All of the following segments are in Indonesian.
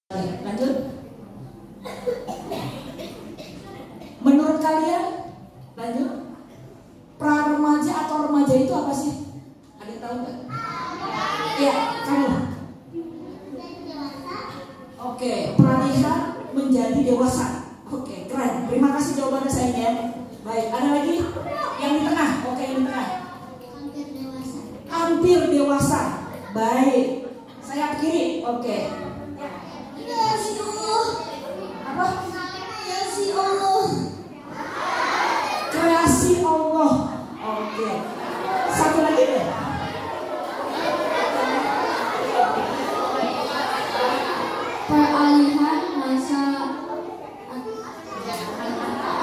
Lanjut. Menurut kalian, lanjut, pra-remaja atau remaja itu apa sih? Ada yang tahu nggak? Iya, kamu. Oke, peralihan menjadi dewasa. Oke, keren. Terima kasih jawabannya sayangnya. Baik, ada lagi? Yang di tengah. Oke, yang di tengah. Hampir dewasa. Hampir dewasa. Baik. Saya kiri. Oke. Ya si Allah. Apa? Ya si Allah. Kreasi Allah. Oke. Satu lagi deh. Peralihan masa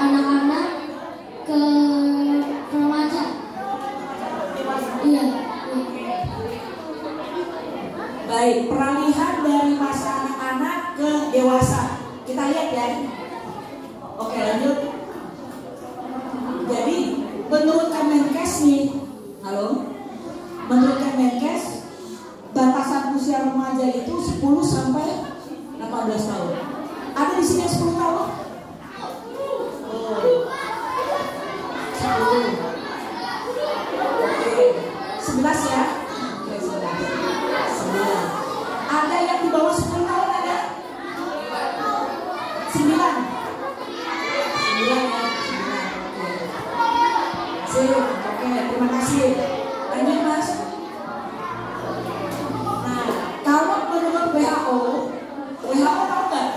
anak-anak ke remaja. Iya. Baik, peralihan dari masa anak-anak ke dewasa. Kita lihat ya. Oke, lanjut. Jadi, menurut Kemenkes nih, halo, menurut Kemenkes, batasan usia remaja itu 10 sampai 18 tahun. Ada di sini yang 10 tahun? Oh. 10. Oke, 11 ya. Oke, 11. 9. Ada yang di bawah 10 tahun ada? 9. 9 ya. 9. Oke. Sip. Oke, terima kasih. Lanjut Mas. Nah, kalau menurut WHO tahu nggak?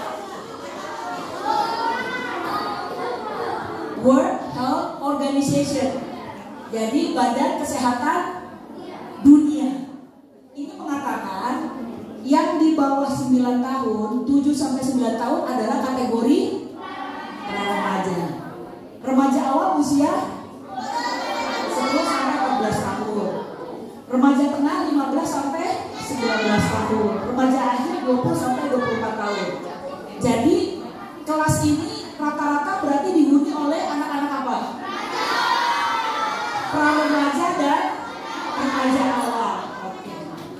World Health Organization. Jadi Badan Kesehatan Dunia ini mengatakan yang di bawah 9 tahun, 7 sampai 9 tahun adalah kategori remaja. Remaja awal usia 10 sampai 14 tahun. Remaja tengah 15 sampai 19 tahun. Remaja akhir 20 sampai 24 tahun. Jadi kelas ini rata-rata berarti dihuni oleh anak-anak apa? Pra-remaja dan remaja awal. Oke.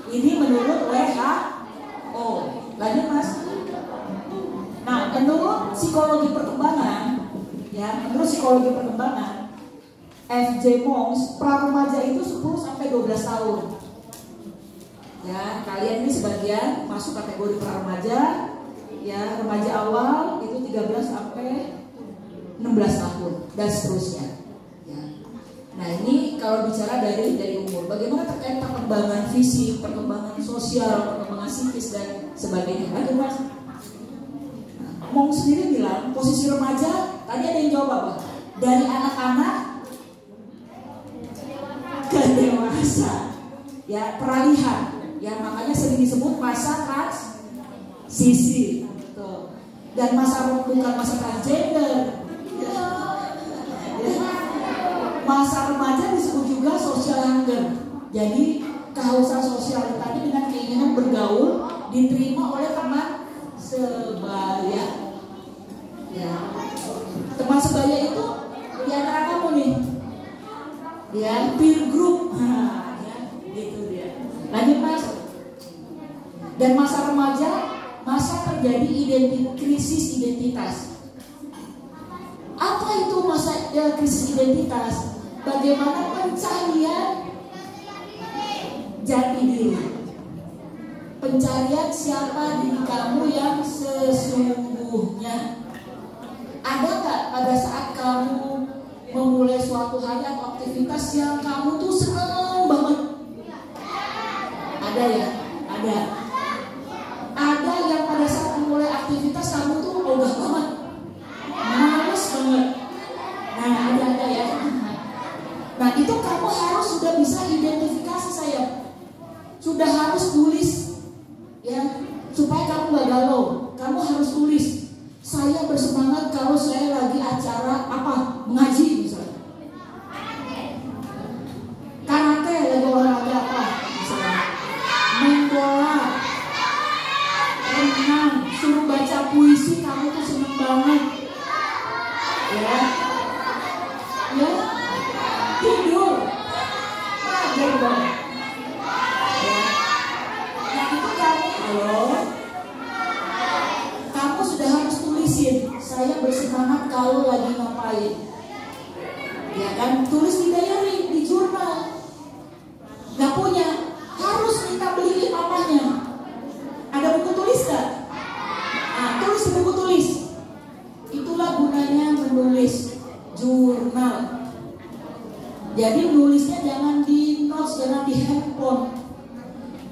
Ini menurut WHO. Lanjut Mas. Nah, menurut psikologi perkembangan, ya, menurut psikologi perkembangan, F.J. Monks, pra-remaja itu 10 sampai 12 tahun. Ya, kalian ini sebagian masuk kategori pra-remaja, ya, remaja awal itu 13 sampai 16 tahun dan seterusnya. Ya. Nah, ini kalau bicara dari umur, bagaimana terkait perkembangan fisik, perkembangan sosial, perkembangan psikis dan sebagainya. Lanjut Mas. Monks sendiri bilang posisi remaja, tadi ada yang jawab apa? Dari anak-anak ke dewasa, ya, peralihan, ya, makanya sering disebut masa transisi, gitu. Dan bukan masa transgender, ya. Masa remaja disebut juga social hunger. Jadi kehausan sosial tadi dengan keinginan bergaul, diterima oleh teman sebaya, ya. Teman sebaya itu di antara kamu nih, ya, peer group, nah, ya, gitu dia. Lanjut Mas. Dan masa remaja, masa terjadi krisis identitas. Apa itu masa krisis identitas? Bagaimana pencarian jati diri, pencarian siapa diri kamu yang sesungguhnya. Ada nggak pada saat kamu memulai suatu hal atau aktivitas yang kamu tuh seneng banget? Ada ya? Ada. Ada yang pada saat memulai aktivitas kamu tuh ogah banget, males banget. Nah, ada ya. Nah, itu kamu harus sudah bisa identifikasi saya. Sudah harus tulis, ya, supaya kamu gak galau. Kamu harus tulis. Saya bersemangat kalau saya lagi acara apa, mengaji misalnya. Karate lagi olahraga apa, misalnya. Main bola, renang, suruh baca puisi, kamu tuh seneng banget. Ya, ya, tidur, mager banget. Ya. Nah, itu kamu, halo, saya bersemangat kalau lagi ngapain? Ya kan, tulis di diary, di jurnal. Gak punya, harus minta beli mamanya. Ada buku tulis gak? Nah, tulis di buku tulis. Itulah gunanya menulis jurnal. Jadi nulisnya jangan di notes, jangan di handphone.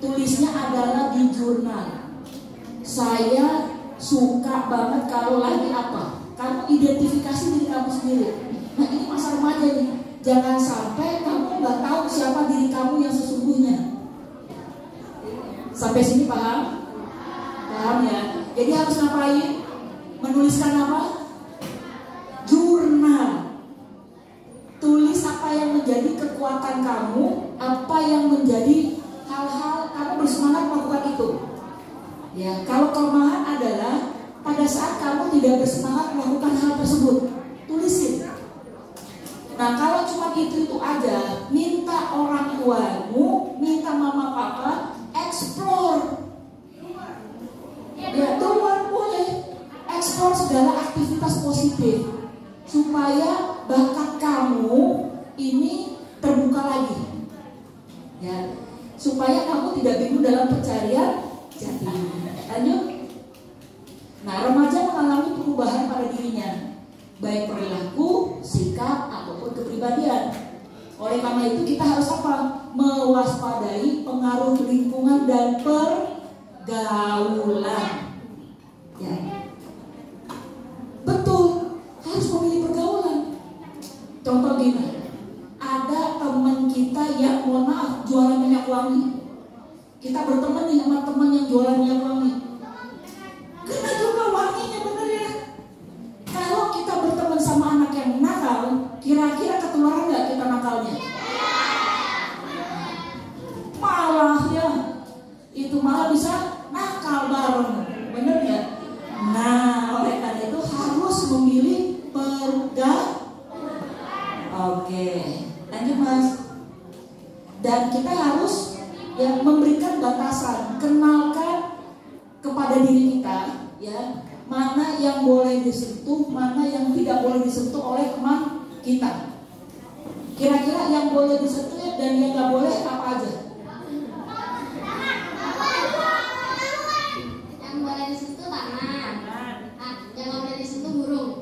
Tulisnya adalah di jurnal. Saya suka banget kalau lagi apa? Kamu identifikasi diri kamu sendiri. Nah, ini masa remaja nih. Jangan sampai kamu nggak tahu siapa diri kamu yang sesungguhnya. Sampai sini paham? Paham ya? Jadi harus ngapain? Menuliskan apa? Jurnal. Tulis apa yang menjadi kekuatan kamu, apa yang menjadi hal-hal kamu bersemangat melakukan itu. Ya, kalau kelemahan adalah pada saat kamu tidak bersemangat melakukan hal tersebut, tulisin. Nah, kalau cuma itu aja, minta orang tuamu, minta mama papa, explore. Ya, keluar boleh. Explore segala aktivitas positif supaya bakat kamu ini terbuka lagi. Ya, supaya kamu tidak bingung dalam pencarian jati. Lanjut. Nah, remaja mengalami perubahan pada dirinya, baik perilaku, sikap, ataupun kepribadian. Oleh karena itu kita harus apa? Mewaspadai pengaruh lingkungan dan pergaulan. Ya. Betul, harus memilih pergaulan. Contoh gini, ada teman kita yang mohon maaf jualan minyak wangi. Kita berteman nih sama teman yang jualan minyak wangi. Kena juga wanginya, bener ya? Kalau kita berteman sama anak yang nakal, kira-kira ketularan nggak kita nakalnya? Malah ya, itu malah bisa nakal bareng, bener ya? Nah, oleh karena itu harus memilih pergaulan. Oke, lanjut Mas. Dan kita harus ya memberikan batasan, kenalkan kepada diri kita ya, mana yang boleh disentuh, mana yang tidak boleh disentuh oleh teman kita. Kira-kira yang boleh disentuh dan yang nggak boleh apa aja? Yang boleh disentuh tangan. Yang nggak boleh disentuh burung.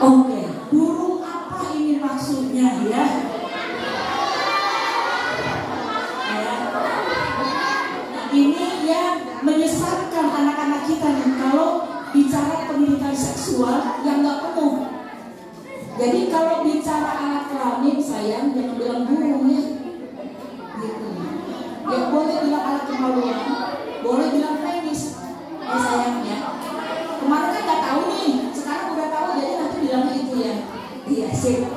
Oke, burung apa ini maksudnya ya? Ini yang menyesatkan anak-anak kita nih kalau bicara pendidikan seksual yang nggak penuh. Jadi kalau bicara alat kelamin, sayang jangan bilang burung ya. Gitu. Ya boleh bilang alat kemaluan, boleh bilang penis. Sayang ya. Kemarin kan nggak tahu nih, sekarang udah tahu jadi nanti bilangnya itu ya. Iya sih,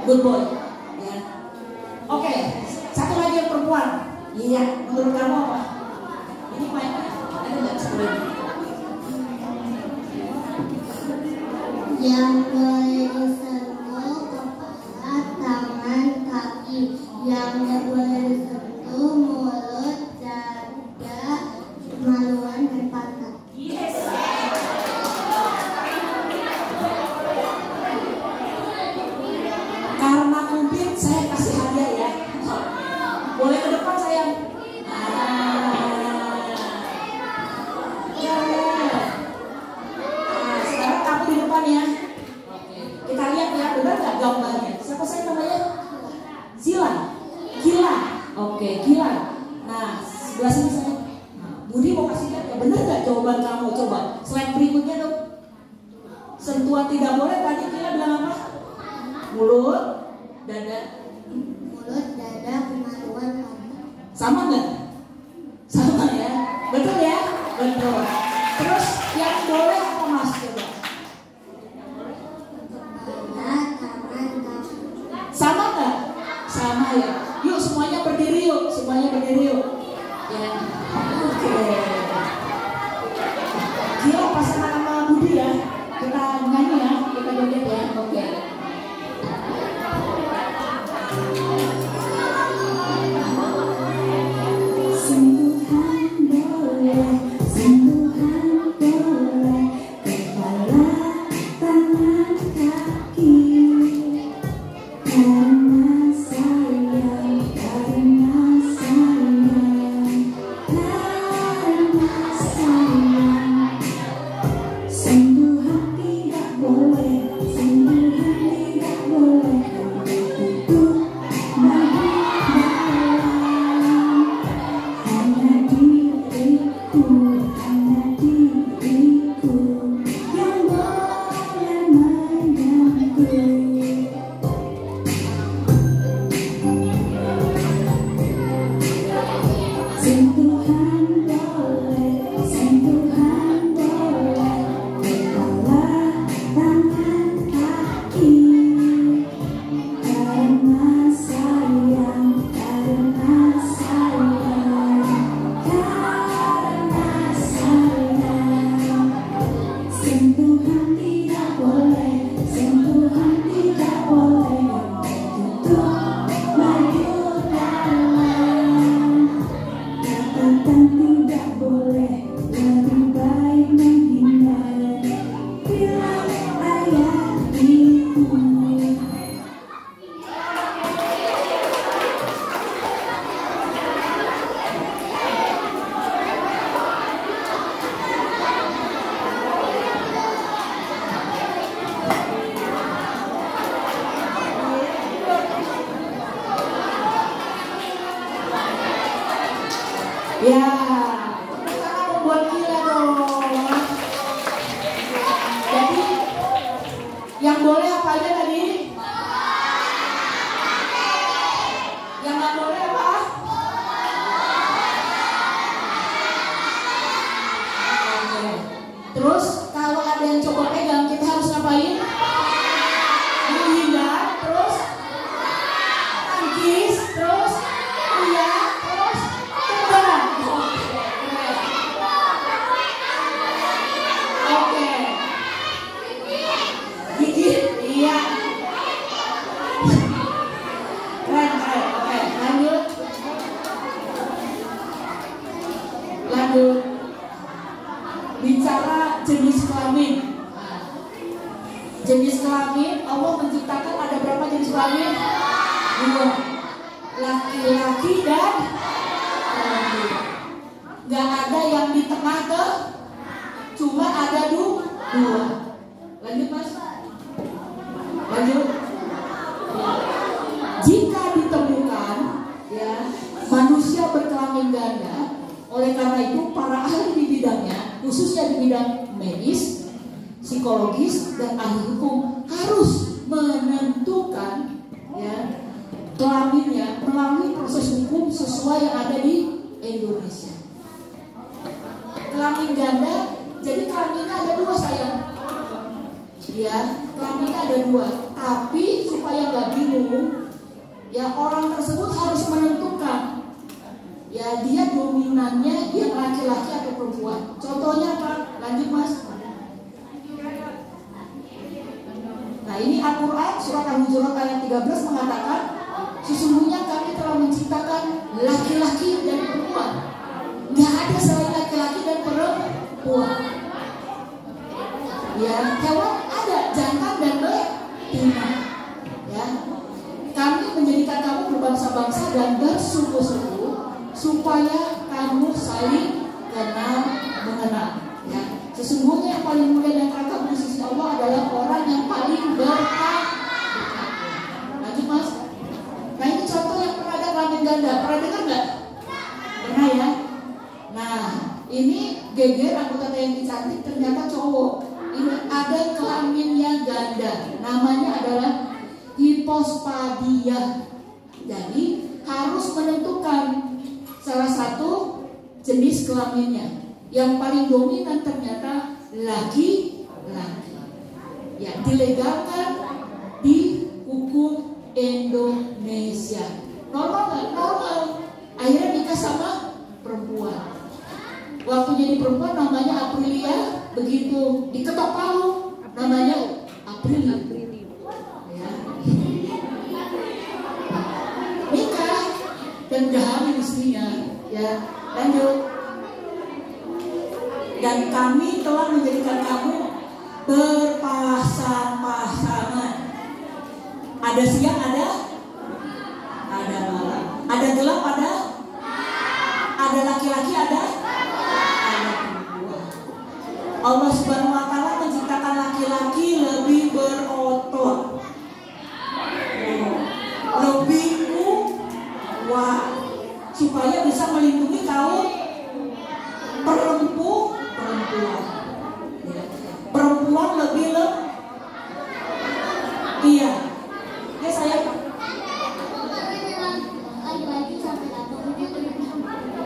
good boy. Ya. Oke, satu lagi yang perempuan. Iya, menurut kamu apa? Ini mainnya ada nggak sebenarnya? Yang boleh disentuh kepala, tangan, kaki. Yang nggak boleh disentuh mulut, dada, kemaluan, dan pantat. Yes. Karena kumpit saya kasih hadiah ya. Boleh ke depan sayang. Sekarang kamu di depan ya. Oke. Kita lihat ya, benar nggak gambarnya? Siapa saya namanya? Zila. Gila. Oke, Gila. Nah, sebelah sini saya. Nah, Budi mau kasih lihat ya, benar nggak jawaban kamu? Coba slide berikutnya dong. Sentuhan tidak boleh, tadi Gila bilang apa? Mulut, dada. Mulut, dada, kemaluan, pantat. Sama nggak? Sama ya, betul ya? Betul. Terus yang boleh apa Mas? Coba. Kepala, tangan, kaki. Sama nggak? Sama ya. Yuk semuanya berdiri yuk, semuanya berdiri yuk. Ya. Oke. Gila pasangan sama Budi ya. Kita nyanyi ya, kita joget ya. Oke. Ya, karena membuat gila dong. Jadi yang boleh apa aja tadi? Yang nggak boleh apa? Oke. Terus kalau ada yang coba pegang, kita harus ngapain? Menghindar, terus tangkis, terus iya, terus tendang. Oke. Gigit, iya. Keren, keren. Oke, lanjut. Lanjut. Bicara jenis kelamin. Jenis kelamin, Allah menciptakan ada berapa jenis kelamin? 2. Laki-laki dan perempuan. Gak ada yang di tengah tuh, cuma ada 2. Lanjut mas. Lanjut. Jika ditemukan ya manusia berkelamin ganda, oleh karena itu para ahli di bidangnya, khususnya di bidang medis, psikologis dan ahli hukum harus menentukan ya kelaminnya melalui proses hukum sesuai yang ada di Indonesia. Kelamin ganda, jadi kelaminnya ada 2 sayang. Ya, kelaminnya ada 2. Tapi supaya nggak bingung, ya orang tersebut harus menentukan. Ya dia dominannya dia laki-laki atau perempuan. Contohnya apa? Lanjut mas. Nah ini Al-Quran surat Al-Hujurat ayat 13 mengatakan, sesungguhnya kami telah menciptakan laki-laki dan perempuan. Nggak ada selain laki-laki dan perempuan. Ya hewan ada jantan dan betina. Ya kami menjadikan kamu berbangsa-bangsa dan bersuku-suku supaya kamu saling kenal mengenal. Ya sesungguhnya yang paling mulia dan terangkat di sisi Allah adalah orang yang paling bertakwa. Lanjut mas. Nah ini contoh yang pernah ada kelamin ganda. Pernah dengar nggak? Pernah ya. Nah ini geger anggota TNI cantik ternyata cowok. Ini ada kelaminnya ganda. Namanya adalah hipospadia. Jadi harus menentukan salah satu jenis kelaminnya. Yang paling dominan ternyata laki-laki. Ya, dilegalkan di hukum Indonesia. Normal nggak? Normal. Akhirnya nikah sama perempuan. Waktu jadi perempuan namanya Aprilia, begitu diketok palu namanya Aprilia. Ya. Nikah dan udah hamil istrinya. Ya, lanjut. Dan kami telah menjadikan kamu berpasang-pasangan. Ada siang, ada gelap, ada laki-laki, ada perempuan. Allah Subhanahu wa Ta'ala menciptakan laki-laki lebih berotot, lebih kuat, supaya bisa melindungi kaum perempuan. Perempuan lebih iya. Ya saya.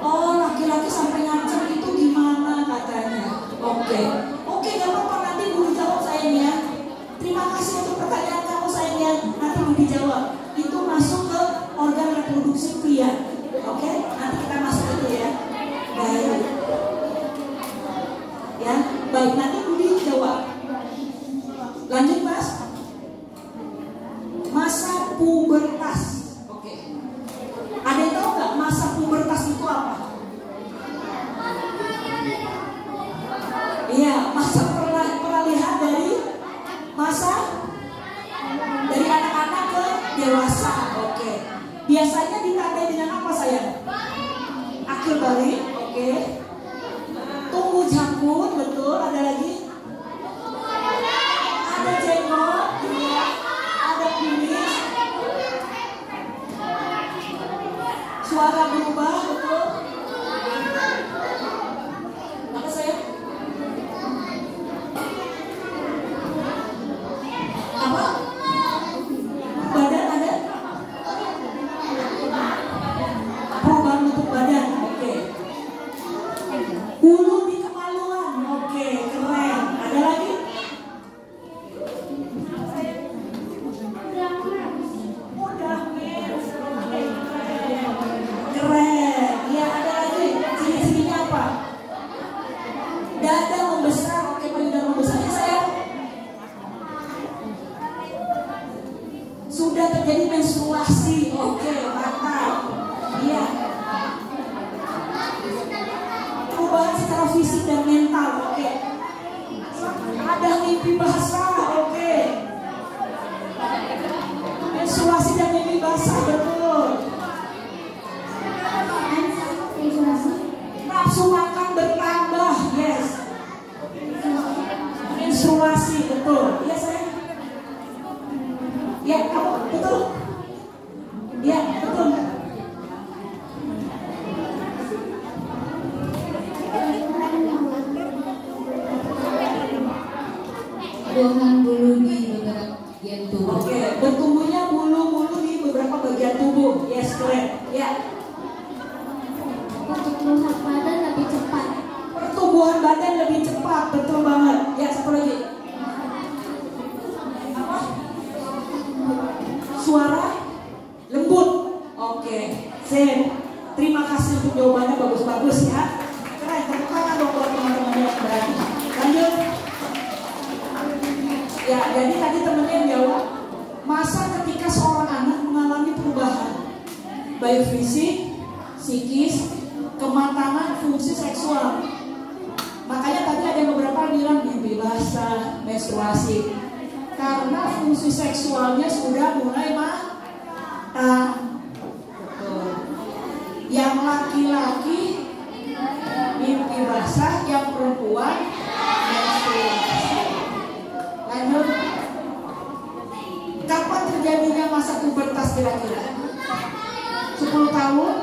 Oh, laki-laki sampai ngancam itu gimana katanya? Oke, gak apa-apa, nanti Bu dijawab sayangnya. Terima kasih untuk pertanyaan kamu sayangnya. Nanti Bu dijawab. Itu masuk ke organ reproduksi pria. Oke, nanti kita masuk itu ya. Baik. Ya, baik, nanti Bu dijawab. Lanjut Mas. Masa pubertas. Oke. Ada yang tahu nggak masa pubertas itu apa? Iya, masa peralihan dari masa dari anak-anak ke dewasa. Oke. Biasanya ditandai dengan apa sayang? Akil balik. Oke. Tumbuh janggut, betul. Ada lagi? Ada jenggot. Iya. Ada kumis. Suara berubah, betul. Apa sayang? Apa? Badan ada? Perubahan bentuk badan. Oke. Bulu di kemaluan. Oke, keren. Ada lagi? Mudah, keren. Ya, ada lagi. Ciri-cirinya apa? Dada membesar. Oke, payudara membesarnya sayang. Sudah terjadi menstruasi. Oke, mantap. Iya. Perubahan secara fisik dan mental. Oke. Ada mimpi basah. Oke. Menstruasi dan mimpi basah, betul. Nafsu makan bertambah. Yes. Menstruasi, betul. Iya sayang. Ya, kamu betul. Ya, betul. Tumbuhan bulu di beberapa bagian tubuh. Oke, bertumbuhnya bulu-bulu di beberapa bagian tubuh. Yes, keren. Ya. Pertumbuhan badan lebih cepat. Pertumbuhan badan lebih cepat, betul banget. Ya, satu lagi. Apa? Suara lembut. Oke, sip. Terima kasih untuk jawabannya, bagus-bagus ya. Keren, tepuk tangan dong buat teman-teman yang berani. Lanjut. Ya, jadi tadi temennya yang jawab, masa ketika seorang anak mengalami perubahan baik fisik, psikis, kematangan, fungsi seksual. Makanya tadi ada beberapa bilang mimpi basah, menstruasi, karena fungsi seksualnya sudah mulai matang. Yang laki-laki mimpi basah, yang perempuan menstruasi. Lanjut. Kapan terjadinya masa pubertas kira-kira? 10 tahun?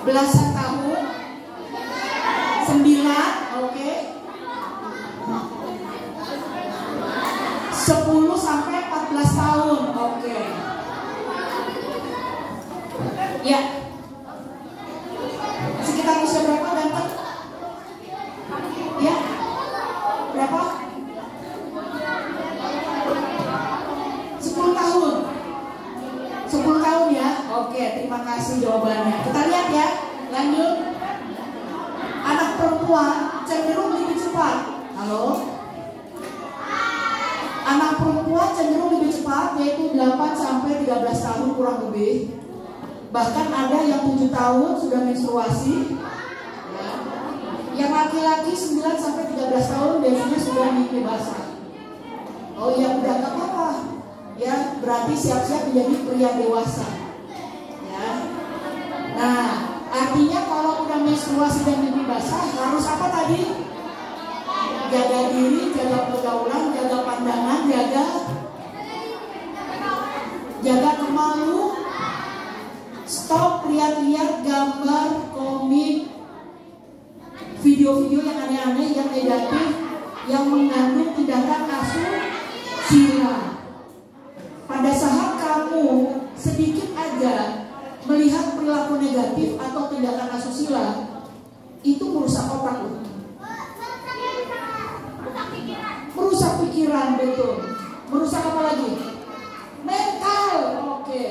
Belasan tahun? 9? Oke. 10 sampai 14 tahun. Oke. Ya. Sekitar usia berapa ganteng? Ya. Berapa? 10 tahun. 10 tahun ya. Oke, terima kasih jawabannya. Kita lihat ya. Lanjut. Anak perempuan cenderung lebih cepat. Halo? Anak perempuan cenderung lebih cepat, yaitu 8 sampai 13 tahun kurang lebih. Bahkan ada yang 7 tahun sudah menstruasi. Yang laki-laki 9 sampai 13 tahun biasanya sudah mimpi basah. Oh ya, udah gak apa-apa. Ya, berarti siap-siap menjadi pria dewasa. Nah, artinya kalau udah menstruasi dan mimpi basah harus apa tadi? Jaga diri, jaga pergaulan, jaga pandangan, jaga kemalu. Stop lihat-lihat gambar, komik, video-video yang aneh-aneh, yang negatif, yang mengandung tindakan asusila. Pada saat kamu sedikit aja melihat perilaku negatif atau tindakan asusila, itu merusak otak loh. Merusak pikiran, betul. Merusak apa lagi? Mental, oke.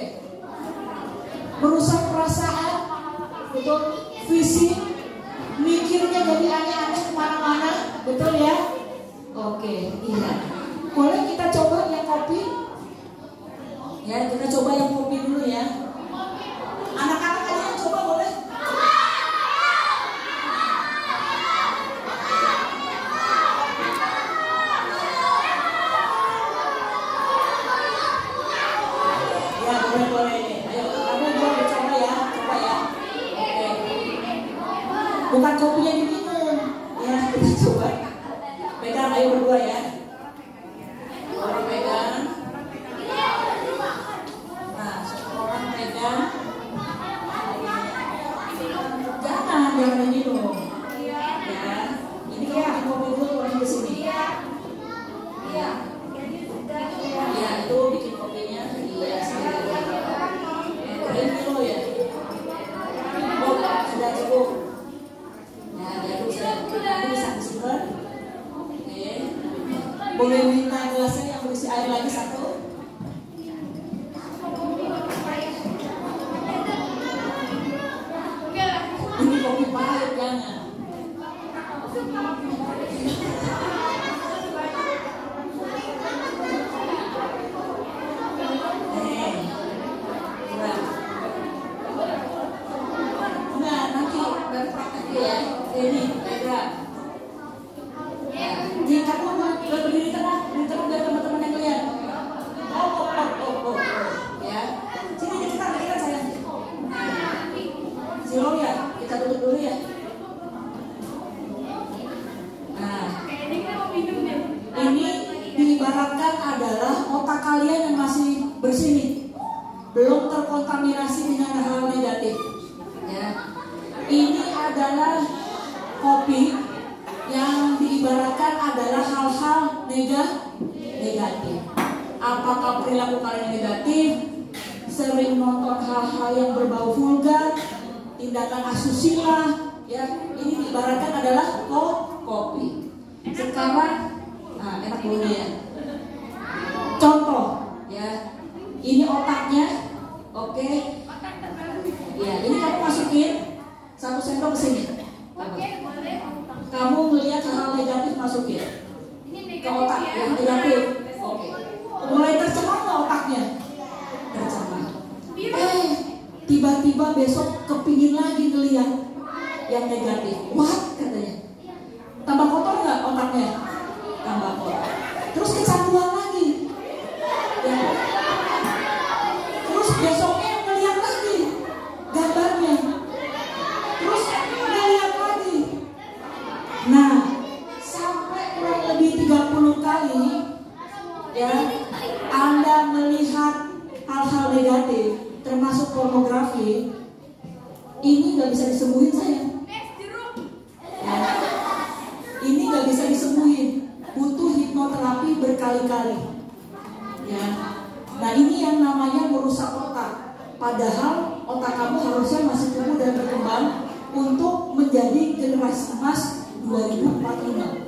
Merusak perasaan, betul. Fisik, mikirnya jadi aneh-aneh kemana-mana, betul ya? Oke, iya. Boleh kita coba yang kopi? Ya, kita coba yang kopi dulu ya. Anak-anak aja yang coba boleh? Ya, boleh. Ayo, kamu boleh coba ya. Oke. Bukan kopinya diminum. Ya, kita coba. Pegang, ayo berdua ya. Orang pegang. Nah, orang pegang. Jangan diminum. Ya, ini kamu bikin kopi dulu turun ke sini. Ya, itu bikin kopinya. Iya, keren dulu ya. Oh, sudah cukup. Nah, jadi sudah bisa disimpan. Oke. Boleh minta gelasnya yang berisi air lagi satu. Ini kopi pahit, jangan. Nah, nanti baru praktek ya. Ini, pegang. Jadi kamu berdiri tengah biar teman-teman yang lihat. Oh. Ya. Sini kita sayang. Zero ya, kita tutup dulu ya. Nah, ini diibaratkan adalah otak kalian yang masih bersih nih, belum terkontaminasi dengan hal negatif. Ya. Ini adalah kopi yang diibaratkan adalah hal-hal negatif. Apakah perilaku kalian negatif, sering nonton hal-hal yang berbau vulgar, tindakan asusila, ya, ini diibaratkan adalah kopi. Sekarang, nah, enak dulu ya. Contoh, ya, ini otaknya, oke. Ya, ini kamu masukin 1 sendok ke sini. Kamu melihat hal negatif masukin ke otak yang negatif. Oke. Mulai tercemar nggak otaknya? Tercemar. Tiba-tiba besok kepingin lagi ngeliat yang negatif. What katanya? Tambah kotor nggak otaknya? Tambah kotor. Terus kecanduan lagi. Ya. Terus besoknya ngeliat lagi gambarnya. Terus ngeliat lagi. Nah, sampai kurang lebih 30 kali ya Anda melihat hal-hal negatif termasuk pornografi, ini nggak bisa disembuhin sayang. Ya. Ini nggak bisa disembuhin, butuh hipnoterapi berkali-kali. Ya. Nah, ini yang namanya merusak otak. Padahal otak kamu harusnya masih tumbuh dan berkembang untuk menjadi generasi emas 2045.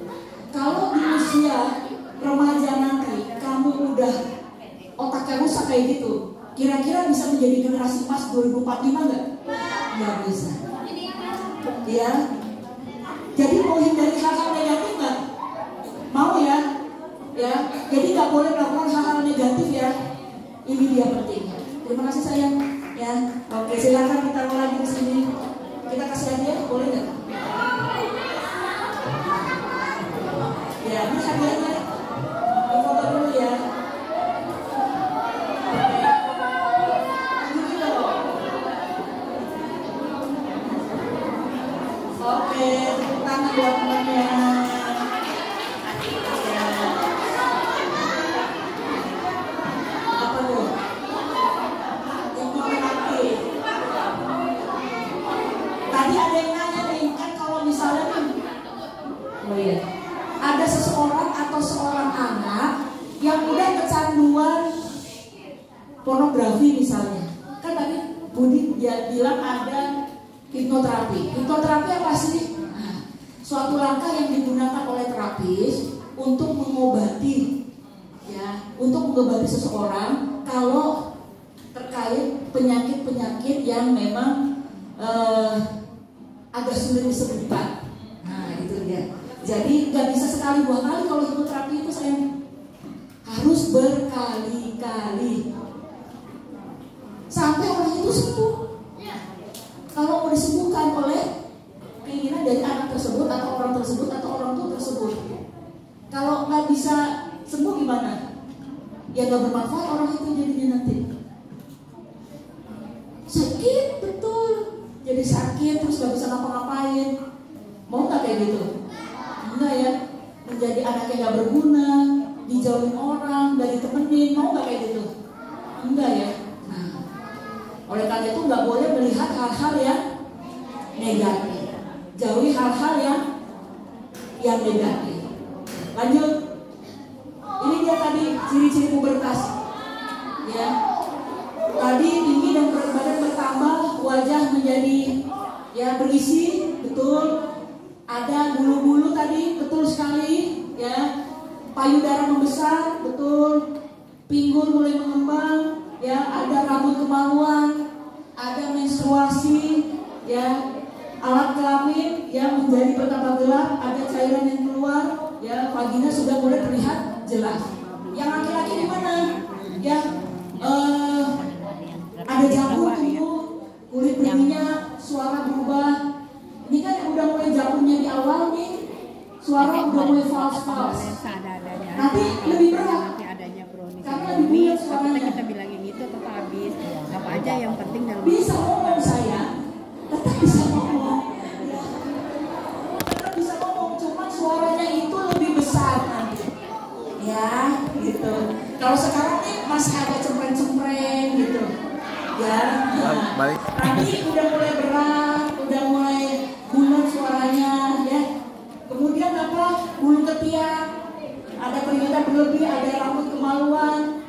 Kalau di usia remaja nanti kamu udah otaknya rusak kayak gitu, kira-kira bisa menjadi generasi emas 2045 nggak? Nggak bisa. Ya. Jadi mau hindari hal-hal negatif nggak? Mau ya? Ya. Jadi nggak boleh melakukan hal-hal negatif ya. Ini dia pentingnya. Terima kasih sayang. Ya. Oke, silakan kita lagi di sini. Kita kasih hadiah, boleh nggak? Ya, ini hadiahnya. Foto dulu ya. pornografi misalnya. Kan tadi Budi dia bilang ada hipnoterapi. Hipnoterapi apa sih? Nah, suatu langkah yang digunakan oleh terapis untuk mengobati, ya, untuk mengobati seseorang kalau terkait penyakit-penyakit yang memang agak sulit disembuhkan. Nah, itu dia. Jadi nggak bisa sekali dua kali kalau hipnoterapi itu, saya harus berkali-kali sampai orang itu sembuh. Kalau mau disembuhkan oleh keinginan dari anak tersebut atau orang tersebut atau orang tua tersebut. Kalau nggak bisa sembuh gimana? Ya nggak bermanfaat orang itu jadinya nanti. Sakit betul, jadi sakit terus nggak bisa ngapa-ngapain. Mau nggak kayak gitu? Enggak ya. Menjadi anak yang nggak berguna, dijauhin orang, dari temenin, mau nggak kayak gitu? Enggak ya. Nah, oleh karena itu nggak boleh melihat hal-hal yang negatif. Jauhi hal-hal yang negatif. Lanjut. Ini dia tadi ciri-ciri pubertas. Ya. Tadi tinggi dan berat badan bertambah, wajah menjadi ya berisi, betul. Ada bulu-bulu tadi, betul sekali, ya. Payudara membesar, betul. Pinggul mulai mengembang, ya. Ada rambut kemaluan, ada menstruasi, ya. Alat kelamin yang menjadi bertambah gelap, ada cairan yang keluar, ya. Vagina sudah mulai terlihat jelas. Yang laki-laki di mana? Ya, ada jamur tumbuh, kulit berminyak, suara berubah. Ini kan udah mulai jamurnya di awal nih, suara udah mulai fals-fals. Nanti lebih berat. Karena lebih berat suaranya. Kita bilangin itu tetap habis. Apa aja yang penting dalam bisa ngomong saya, tetap bisa ngomong. Tetap bisa ngomong, cuma suaranya itu lebih besar nanti. Ya, gitu. Kalau sekarang nih masih agak cempreng-cempreng gitu. Ya, nah, nanti udah mulai berat, udah mulai bulat suaranya, ya. Kemudian apa? Bulu ketiak, ada keringetan berlebih, ada rambut kemaluan,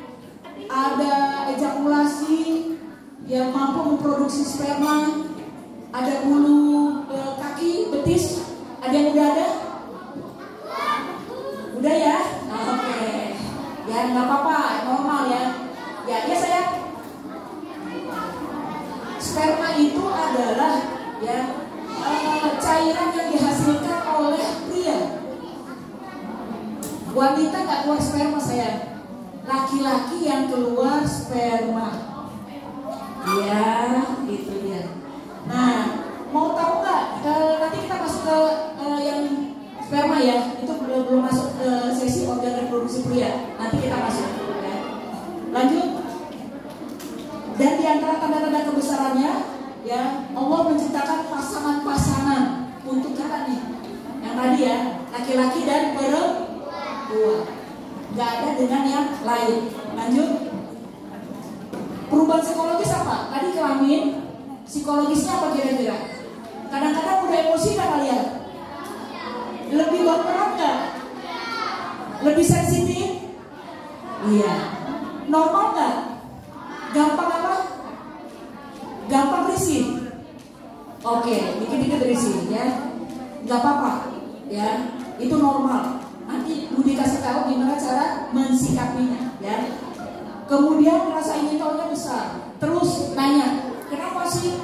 ada ejakulasi yang mampu memproduksi sperma, ada bulu kaki, betis, ada yang udah ada? Udah ya? Nah, oke. Ya nggak apa-apa, normal ya. Ya saya. Sperma itu adalah ya cairan yang dihasilkan oleh pria. Wanita nggak keluar sperma saya, laki-laki yang keluar sperma. Ya, itu dia. Nah, mau tahu nggak? Nanti kita masuk ke yang sperma ya. Itu belum masuk ke sesi organ reproduksi pria. Nanti kita masuk. Ya. Lanjut. Dan di antara tanda-tanda kebesarannya, ya Allah menciptakan pasangan-pasangan untuk kita nih. Yang tadi ya, laki-laki dan perempuan. Gak ada dengan yang lain. Lanjut. Perubahan psikologis apa? Tadi kelamin, psikologisnya apa kira-kira? Kadang-kadang udah emosi gak kalian? Lebih berperan gak? Lebih sensitif? Iya. Normal gak? Gampang apa? Gampang risih. Oke, dikit-dikit risih ya. Gak apa-apa ya. Itu normal. Nanti Budi kasih tahu gimana cara mensikapinya ya. Kemudian rasa ingin tahunya besar. Terus nanya, kenapa sih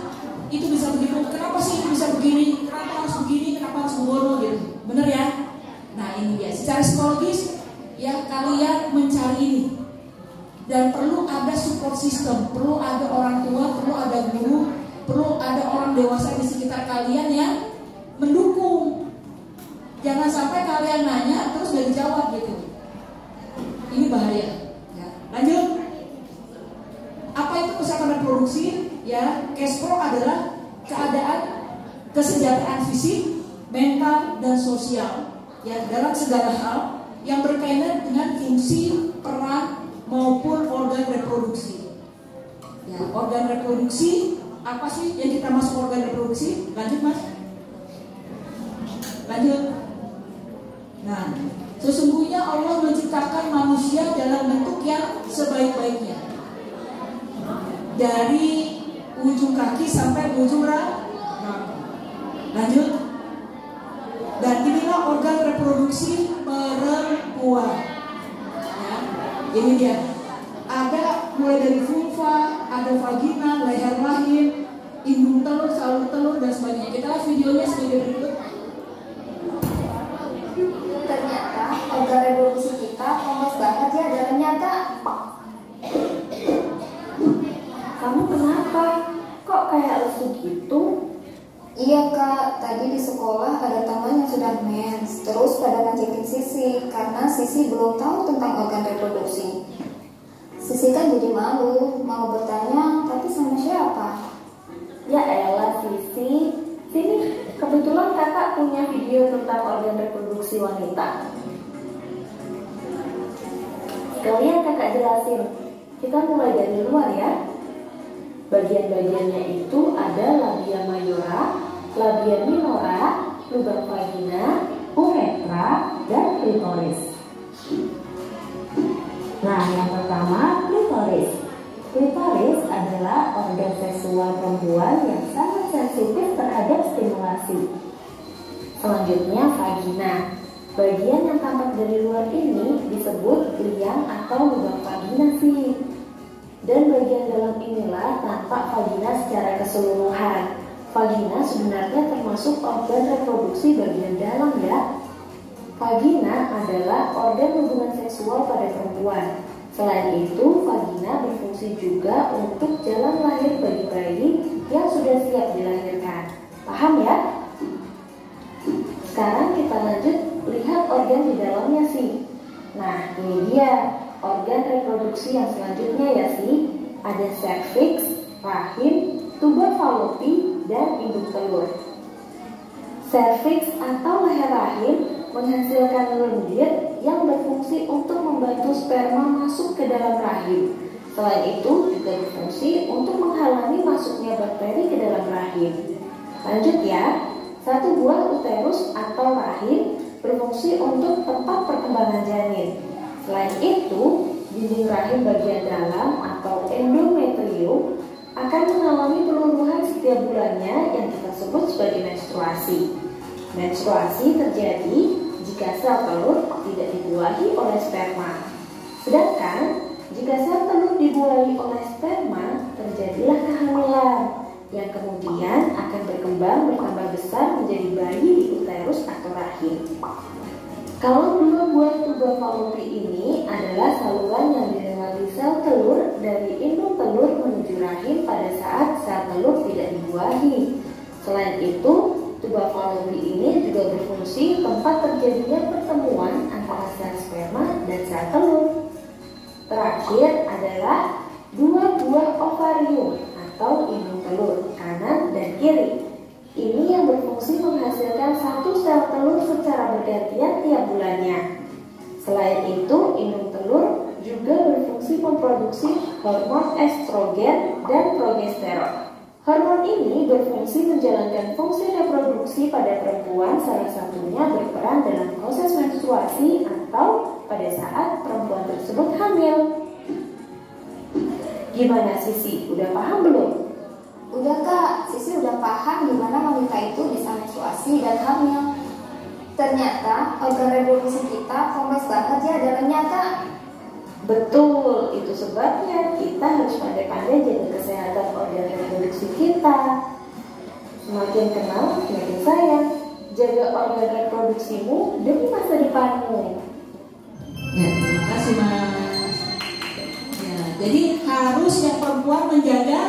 itu bisa begitu? Kenapa sih itu bisa begini? Kenapa harus begini? Kenapa harus begono gitu? Bener ya? Nah ini dia. Secara psikologis ya kalian mencari ini. Dan perlu ada support system, perlu ada orang tua, perlu ada guru, perlu ada orang dewasa di sekitar kalian yang mendukung. Jangan sampai kalian nanya terus gak dijawab gitu. Ini bahaya. Ya. Lanjut. Apa itu kesehatan reproduksi? Ya, cash flow adalah keadaan kesejahteraan fisik, mental dan sosial. Ya, dalam segala hal yang berkaitan dengan fungsi, peran maupun organ reproduksi. Ya, organ reproduksi apa sih yang kita masuk organ reproduksi? Lanjut mas. Lanjut. Nah, sesungguhnya Allah menciptakan manusia dalam bentuk yang sebaik-baiknya. dari ujung kaki sampai ujung rambut. Lanjut. Dan inilah organ reproduksi perempuan. Ya, ini dia. Ada mulai dari vulva, ada vagina, leher rahim, indung telur, salur telur, dan sebagainya. Kita lihat videonya sebagai berikut. Ternyata organ reproduksi kita kompleks banget ya dalamnya, Kak. Kamu kenapa? Kok kayak lesu gitu? Iya, Kak, tadi di sekolah ada teman yang sudah mens, terus pada ngajakin Sisi karena Sisi belum tahu tentang organ reproduksi. Sisi kan jadi malu, mau bertanya, tapi sama siapa? Ya elah Sisi, sini kebetulan kakak punya video tentang organ reproduksi wanita. Sekalian kakak jelasin, kita mulai dari luar ya. Bagian-bagiannya itu ada labia mayora, labia minora, lubang vagina, uretra, dan klitoris. Nah, yang pertama klitoris. Klitoris adalah organ seksual perempuan yang sangat sensitif terhadap stimulasi. Selanjutnya vagina. Bagian yang tampak dari luar ini disebut liang atau lubang vagina sih. Dan bagian dalam inilah tampak vagina secara keseluruhan. Vagina sebenarnya termasuk organ reproduksi bagian dalam ya. Vagina adalah organ hubungan seksual pada perempuan. Selain itu, vagina berfungsi juga untuk jalan lahir bagi bayi yang sudah siap dilahirkan. Paham ya? Sekarang kita lanjut lihat organ di dalamnya sih. Nah, ini dia organ reproduksi yang selanjutnya ya sih. Ada serviks, rahim, tuba fallopi, dan indung telur. Serviks atau leher rahim menghasilkan lendir yang berfungsi untuk membantu sperma masuk ke dalam rahim. Selain itu juga berfungsi untuk menghalangi masuknya bakteri ke dalam rahim. Lanjut ya, satu buah uterus atau rahim berfungsi untuk tempat perkembangan janin. Selain itu, dinding rahim bagian dalam atau endometrium akan mengalami peluruhan setiap bulannya yang kita sebut sebagai menstruasi. Menstruasi terjadi jika sel telur tidak dibuahi oleh sperma. Sedangkan jika sel telur dibuahi oleh sperma, terjadilah kehamilan yang kemudian akan berkembang bertambah besar menjadi bayi di uterus atau rahim. Kalau dua buah tuba fallopi ini adalah saluran yang dilewati sel telur dari indung telur menuju rahim pada saat sel telur tidak dibuahi. Selain itu, tuba fallopi ini juga berfungsi tempat terjadinya pertemuan antara sel sperma dan sel telur. Terakhir adalah dua buah ovarium atau indung telur kanan dan kiri. Ini yang berfungsi menghasilkan satu sel telur secara bergantian tiap bulannya. Selain itu, indung telur juga berfungsi memproduksi hormon estrogen dan progesteron. Hormon ini berfungsi menjalankan fungsi reproduksi pada perempuan, salah satunya berperan dalam proses menstruasi atau pada saat perempuan tersebut hamil. Gimana Sisi, udah paham belum? Udah, Kak, Sisi udah paham gimana wanita itu bisa menstruasi dan hamil. Ternyata organ reproduksi kita kompleks banget ya dalamnya, Kak. Betul, itu sebabnya kita harus pandai-pandai jaga kesehatan organ reproduksi kita. Semakin kenal, semakin sayang. Jaga organ reproduksimu demi masa depanmu. Ya, terima kasih Mas. Ya, jadi harus yang perempuan menjaga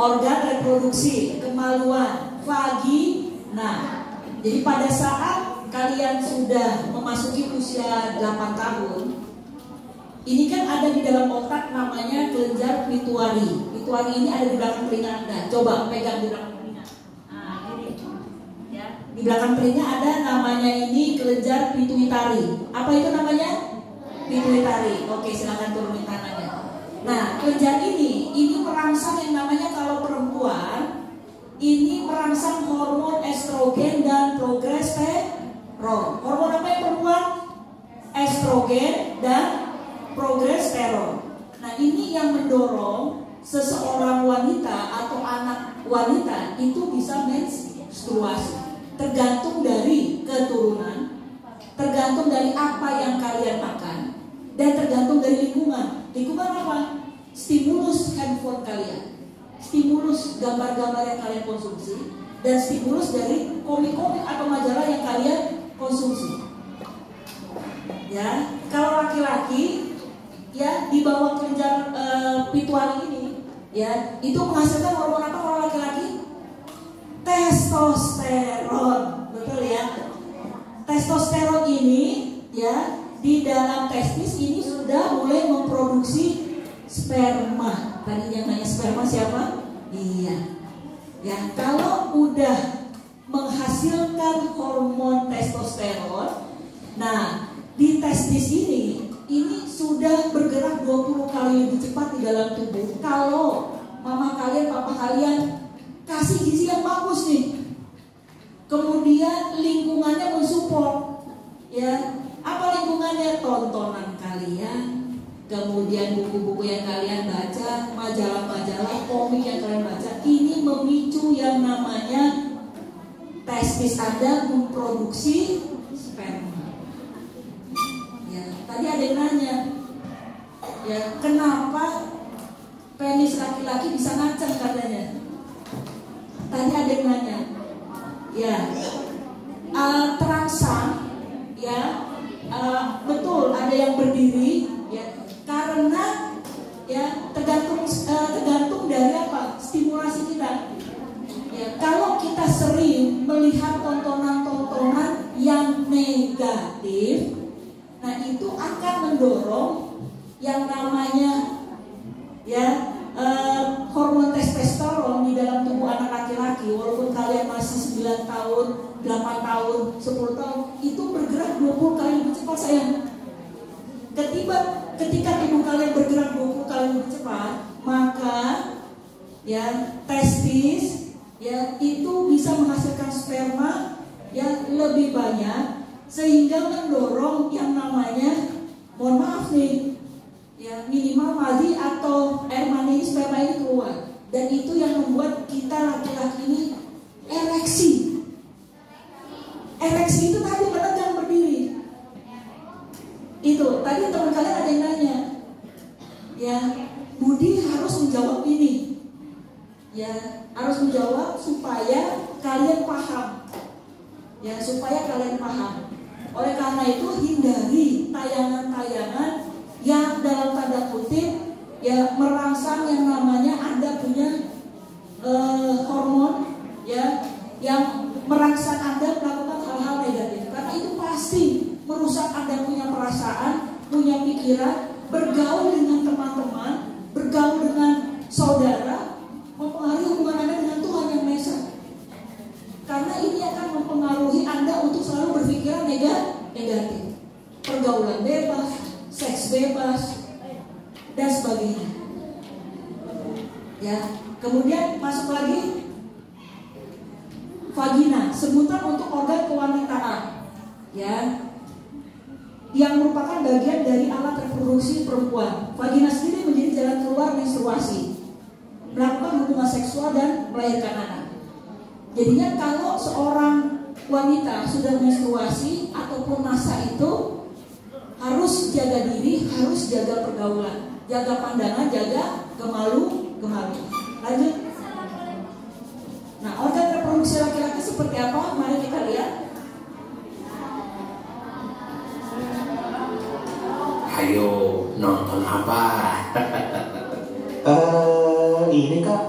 organ reproduksi, kemaluan, vagina. Jadi pada saat kalian sudah memasuki usia 8 tahun, ini kan ada di dalam otak namanya kelenjar pituitari. Pituitari ini ada di belakang telinga Anda. Coba pegang di belakang telinga. Nah, ini ya. Di belakang telinga ada namanya ini kelenjar pituitari. Apa itu namanya? Pituitari. Oke, silakan turunin tangannya. Nah, kelenjar ini merangsang yang namanya kalau perempuan ini merangsang hormon estrogen dan progesteron. Hormon apa ya perempuan? Estrogen dan progesteron. Nah, ini yang mendorong seseorang wanita atau anak wanita itu bisa menstruasi. Tergantung dari keturunan, tergantung dari apa yang kalian makan, dan tergantung dari lingkungan. Lingkungan apa? Stimulus handphone kalian, stimulus gambar-gambar yang kalian konsumsi, dan stimulus dari komik-komik atau majalah yang kalian konsumsi. Ya, kalau laki-laki ya di bawah kelenjar pituitari ini, ya itu menghasilkan hormon apa kalau laki-laki? Testosteron, betul ya? Testosteron ini ya di dalam testis ini sudah mulai memproduksi sperma. Tadi yang nanya sperma siapa? Iya. Ya, kalau udah menghasilkan hormon testosteron, nah di testis ini sudah bergerak 20 kali lebih cepat di dalam tubuh. Kalau mama kalian, papa kalian kasih gizi yang bagus nih, kemudian lingkungannya mensupport, ya apa lingkungannya? Tontonan kalian, kemudian buku-buku yang kalian baca, majalah-majalah, komik yang kalian baca, ini memicu yang namanya testis Anda memproduksi sperma. Ya, tadi ada yang nanya, ya kenapa penis laki-laki bisa ngaceng katanya? Tadi ada yang nanya, ya terangsang, ya betul ada yang berdiri, ya karena ya tergantung dari apa? Stimulasi kita. Ya, kalau kita sering melihat tontonan-tontonan yang negatif, nah itu akan mendorong yang namanya ya hormon testosteron di dalam tubuh anak laki-laki. Walaupun kalian masih 9 tahun, 8 tahun, 10 tahun, itu bergerak 20 kali lebih cepat sayang. Ketika tubuh kalian bergerak 20 kali lebih cepat, maka ya testis ya itu bisa menghasilkan sperma ya lebih banyak, sehingga mendorong yang namanya, mohon maaf nih, ya minimal madi atau air mani sperma ini keluar, dan itu yang membuat kita laki-laki ini ereksi. Ereksi itu tadi menegak berdiri. Itu tadi teman kalian ada yang nanya, ya Budi harus menjawab ini, ya harus menjawab supaya kalian paham, ya supaya kalian paham. Oleh karena itu hindari tayangan-tayangan yang dalam tanda kutip ya merangsang yang namanya Anda punya hormon ya yang merangsang Anda melakukan hal-hal negatif, karena itu pasti merusak Anda punya perasaan, punya pikiran, bergaul dengan teman-teman, bergaul dengan saudara, mempengaruhi hubungan Anda dengan Tuhan Yang Maha Esa. Karena ini akan mempengaruhi Anda untuk selalu berpikiran negatif. Pergaulan bebas, seks bebas, dan sebagainya. Ya, kemudian masuk lagi vagina, sebutan untuk organ kewanitaan, ya, yang merupakan bagian dari alat reproduksi perempuan. Vagina sendiri menjadi jalan keluar menstruasi, melakukan hubungan seksual dan melahirkan anak. Jadinya kalau seorang wanita sudah menstruasi ataupun masa itu, harus jaga diri, harus jaga pergaulan, jaga pandangan, jaga gemalu. Lanjut. Nah, organ reproduksi laki-laki seperti apa? Mari kita lihat. Ayo nonton apa? Ini Kak,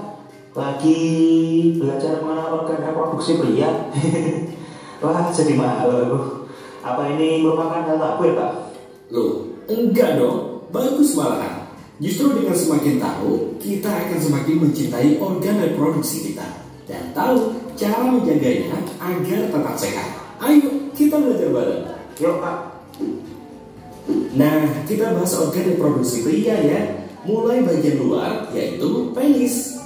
lagi belajar mengenai organ reproduksi pria. Wah, jadi malu. Apa ini merupakan hal tabu ya Kak? Loh, enggak dong, bagus malahan. Justru dengan semakin tahu, kita akan semakin mencintai organ reproduksi kita dan tahu cara menjaganya agar tetap sehat. Ayo, kita belajar bareng. Yuk Kak. Nah, kita bahas organ reproduksi pria ya. Mulai bagian luar, yaitu penis.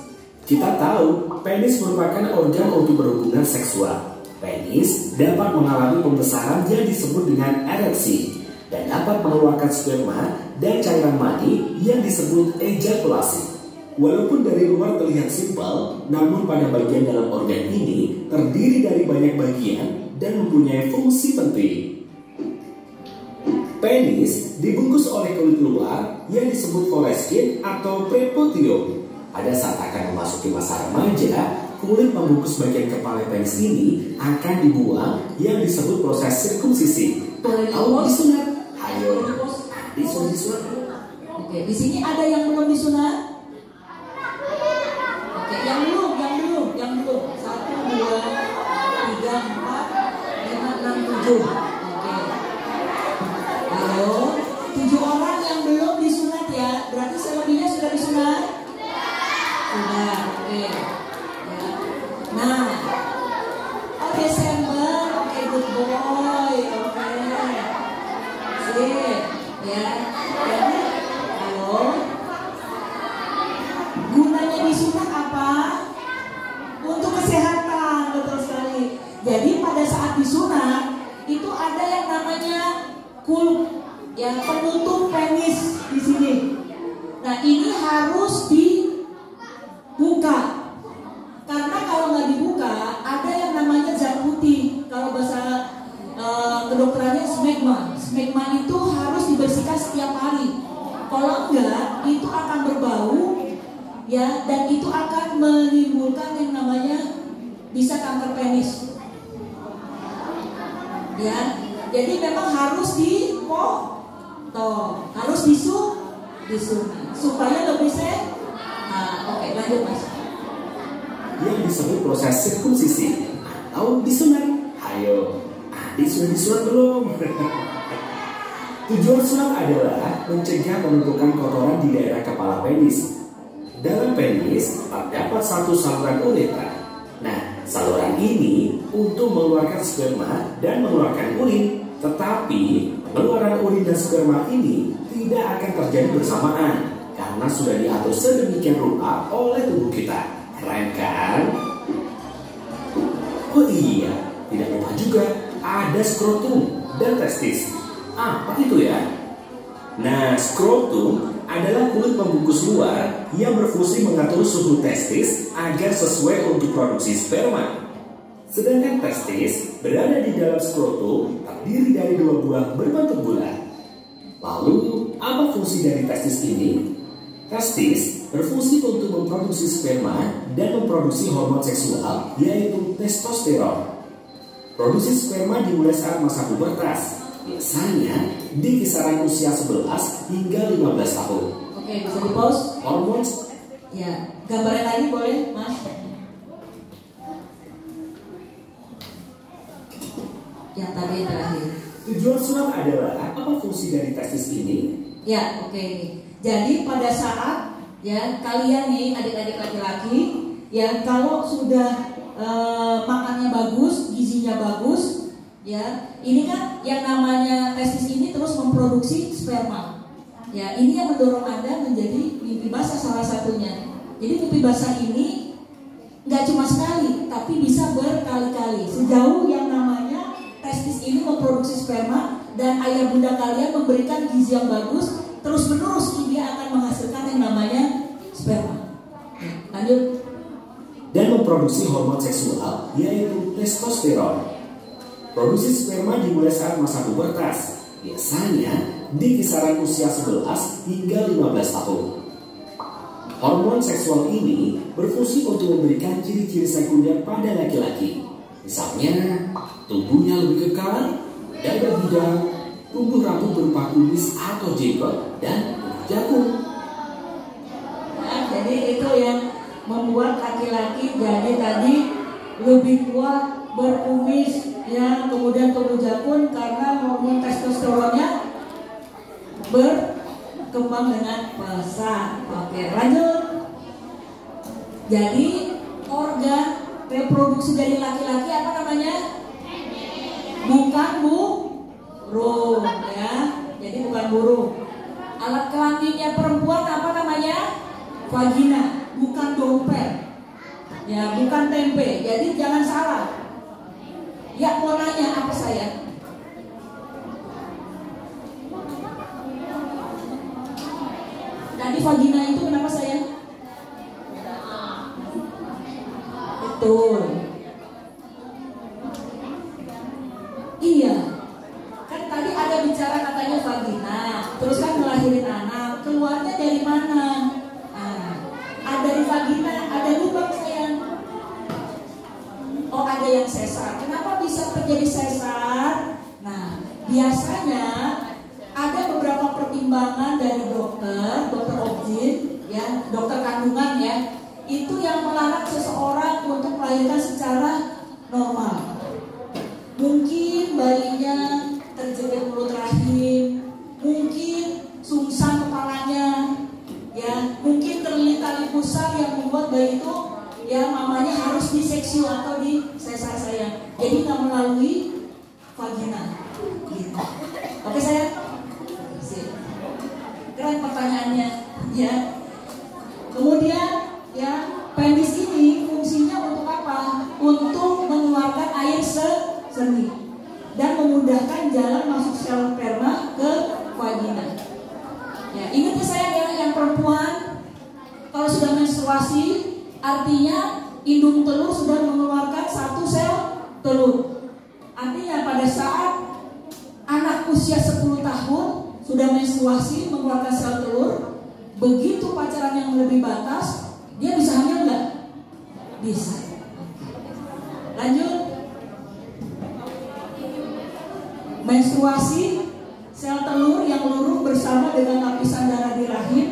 Kita tahu, penis merupakan organ untuk berhubungan seksual. Penis dapat mengalami pembesaran yang disebut dengan ereksi dan dapat mengeluarkan sperma dan cairan mani yang disebut ejakulasi. Walaupun dari luar terlihat simpel, namun pada bagian dalam organ ini terdiri dari banyak bagian dan mempunyai fungsi penting. Penis dibungkus oleh kulit luar yang disebut foreskin atau prepucium. Pada saat akan memasuki masa remaja, kulit pembungkus bagian kepala penis ini akan dibuang yang disebut proses sirkumsisi atau disunat. Ayo, disunat. Oke, di sini ada yang belum disunat? Oke, yang belum. 1, 2, 3, 4, 5, 6, 7. Oke. Halo, 7 orang yang belum disunat ya. Berarti selebihnya sudah disunat? Sudah. Oke. Ya. Nah, Desember, oke, good boy, oke. Sip, ya. Jadi, halo. Gunanya disunat apa? Untuk kesehatan, betul sekali. Jadi pada saat disunat itu ada yang namanya yang penutup penis di sini. Nah ini harus dibuka. Karena kalau nggak dibuka ada yang namanya zat putih. Kalau bahasa kedokterannya smegma. Smegma itu harus dibersihkan setiap hari. Kalau enggak itu akan berbau. Ya, dan itu akan menimbulkan yang namanya bisa kanker penis. Ya, jadi memang harus dipotong, harus disunat supaya lebih sehat. Nah, oke, lanjut Mas. Yang disebut proses sirkumsisi atau disunat. Ayo, disunat belum? Tujuan sunat adalah mencegah penumpukan kotoran di daerah kepala penis. Dalam penis terdapat satu saluran uretra. Nah, saluran ini untuk mengeluarkan sperma dan mengeluarkan urin. Tetapi pengeluaran urin dan sperma ini tidak akan terjadi bersamaan karena sudah diatur sedemikian rupa oleh tubuh kita. Keren kan? Oh iya, tidak lupa juga ada skrotum dan testis. Apa itu ya? Nah, skrotum adalah kulit pembungkus luar yang berfungsi mengatur suhu testis agar sesuai untuk produksi sperma. Sedangkan testis berada di dalam skrotum terdiri dari 2 buah berbentuk bulat. Lalu, apa fungsi dari testis ini? Testis berfungsi untuk memproduksi sperma dan memproduksi hormon seksual yaitu testosteron. Produksi sperma dimulai saat masa pubertas. Biasanya di kisaran usia 11 hingga 15 tahun. Oke, bisa di pause. Hormon Ya, gambarnya lagi boleh, Mas? Yang tadi yang terakhir. Tujuan sunat adalah apa fungsi dari testis ini? Ya, oke. Jadi pada saat ya kalian nih adik-adik laki-laki ya kalau sudah makannya bagus, gizinya bagus, ya ini kan yang namanya testis ini terus memproduksi sperma. Ya ini yang mendorong Anda menjadi mimpi basah salah satunya. Jadi mimpi basah ini nggak cuma sekali, tapi bisa berkali-kali. Sejauh yang namanya testis ini memproduksi sperma dan ayah bunda kalian memberikan gizi yang bagus, terus menerus dia akan menghasilkan yang namanya sperma. Lanjut. Dan memproduksi hormon seksual yaitu testosteron. Produksi sperma dimulai saat masa pubertas, biasanya di kisaran usia 11 hingga 15 tahun. Hormon seksual ini berfungsi untuk memberikan ciri-ciri sekunder pada laki-laki. Misalnya, tubuhnya lebih kekar, dada bidang, tumbuh rambut berupa kumis atau jenggot, dan jagung. Nah, jadi itu yang membuat laki-laki jadi tadi lebih kuat, berkumis, ya, kemudian tumbuh jagung karena hormon testosteronnya berkembang dengan pesat. Oke, lanjut. Jadi organ reproduksi dari laki-laki apa namanya? Bukan burung, ya. Jadi bukan burung. Alat kelaminnya perempuan apa namanya? Vagina, bukan dompet. Ya, bukan tempe. Jadi jangan salah. Ya, mau nanya apa saya? vagina itu kenapa sayang? Betul. Iya. Kan tadi ada bicara katanya vagina, terus kan melahirin anak, keluarnya dari mana? Ada dari vagina, ada lubang sayang. Oh, ada yang sesar. Kenapa bisa terjadi sesar? Nah, biasanya ada beberapa pertimbangan dari dokter obgyn, ya, dokter kandungan ya, itu yang melarang seseorang untuk melahirkan secara normal. Mungkin bayinya terjepit mulut rahim, mungkin sungsang kepalanya, ya, mungkin terlilit tali pusar yang membuat bayi itu, ya, mamanya harus diseksi atau di sesar sayang. Jadi nggak melalui vagina. Gitu. Oke sayang? Keren pertanyaannya, ya. Kemudian, ya, penis ini fungsinya untuk apa? Untuk mengeluarkan air seni dan memudahkan jalan masuk sel sperma ke vagina. Ya, ingat ya sayang ya, yang perempuan kalau sudah menstruasi artinya indung telur sudah mengeluarkan satu sel telur. Artinya pada saat anak usia 10 tahun sudah menstruasi mengeluarkan sel telur, begitu pacaran yang lebih batas, dia bisa hamil nggak? Bisa. Lanjut. Menstruasi, sel telur yang luruh bersama dengan lapisan darah di rahim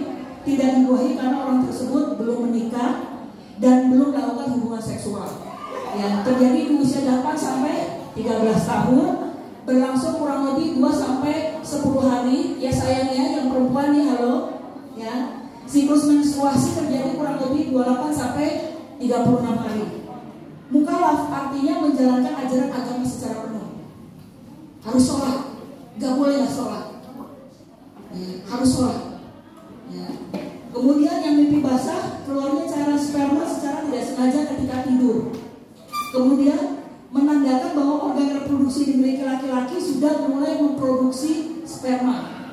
tidak dibuahi karena orang tersebut belum menikah dan belum melakukan hubungan seksual. Ya, terjadi di usia 8 sampai 13 tahun, berlangsung kurang lebih 2 sampai 10 hari. Ya sayangnya yang perempuan nih, halo. Ya, siklus menstruasi terjadi kurang lebih 28 sampai 36 hari. Mukallaf artinya menjalankan ajaran agama secara penuh. Harus sholat, gak boleh gak sholat, ya, harus sholat, ya. Kemudian yang mimpi basah, keluarnya cairan sperma secara tidak sengaja ketika tidur. Kemudian menandakan bahwa organ reproduksi dimiliki laki-laki sudah mulai memproduksi sperma.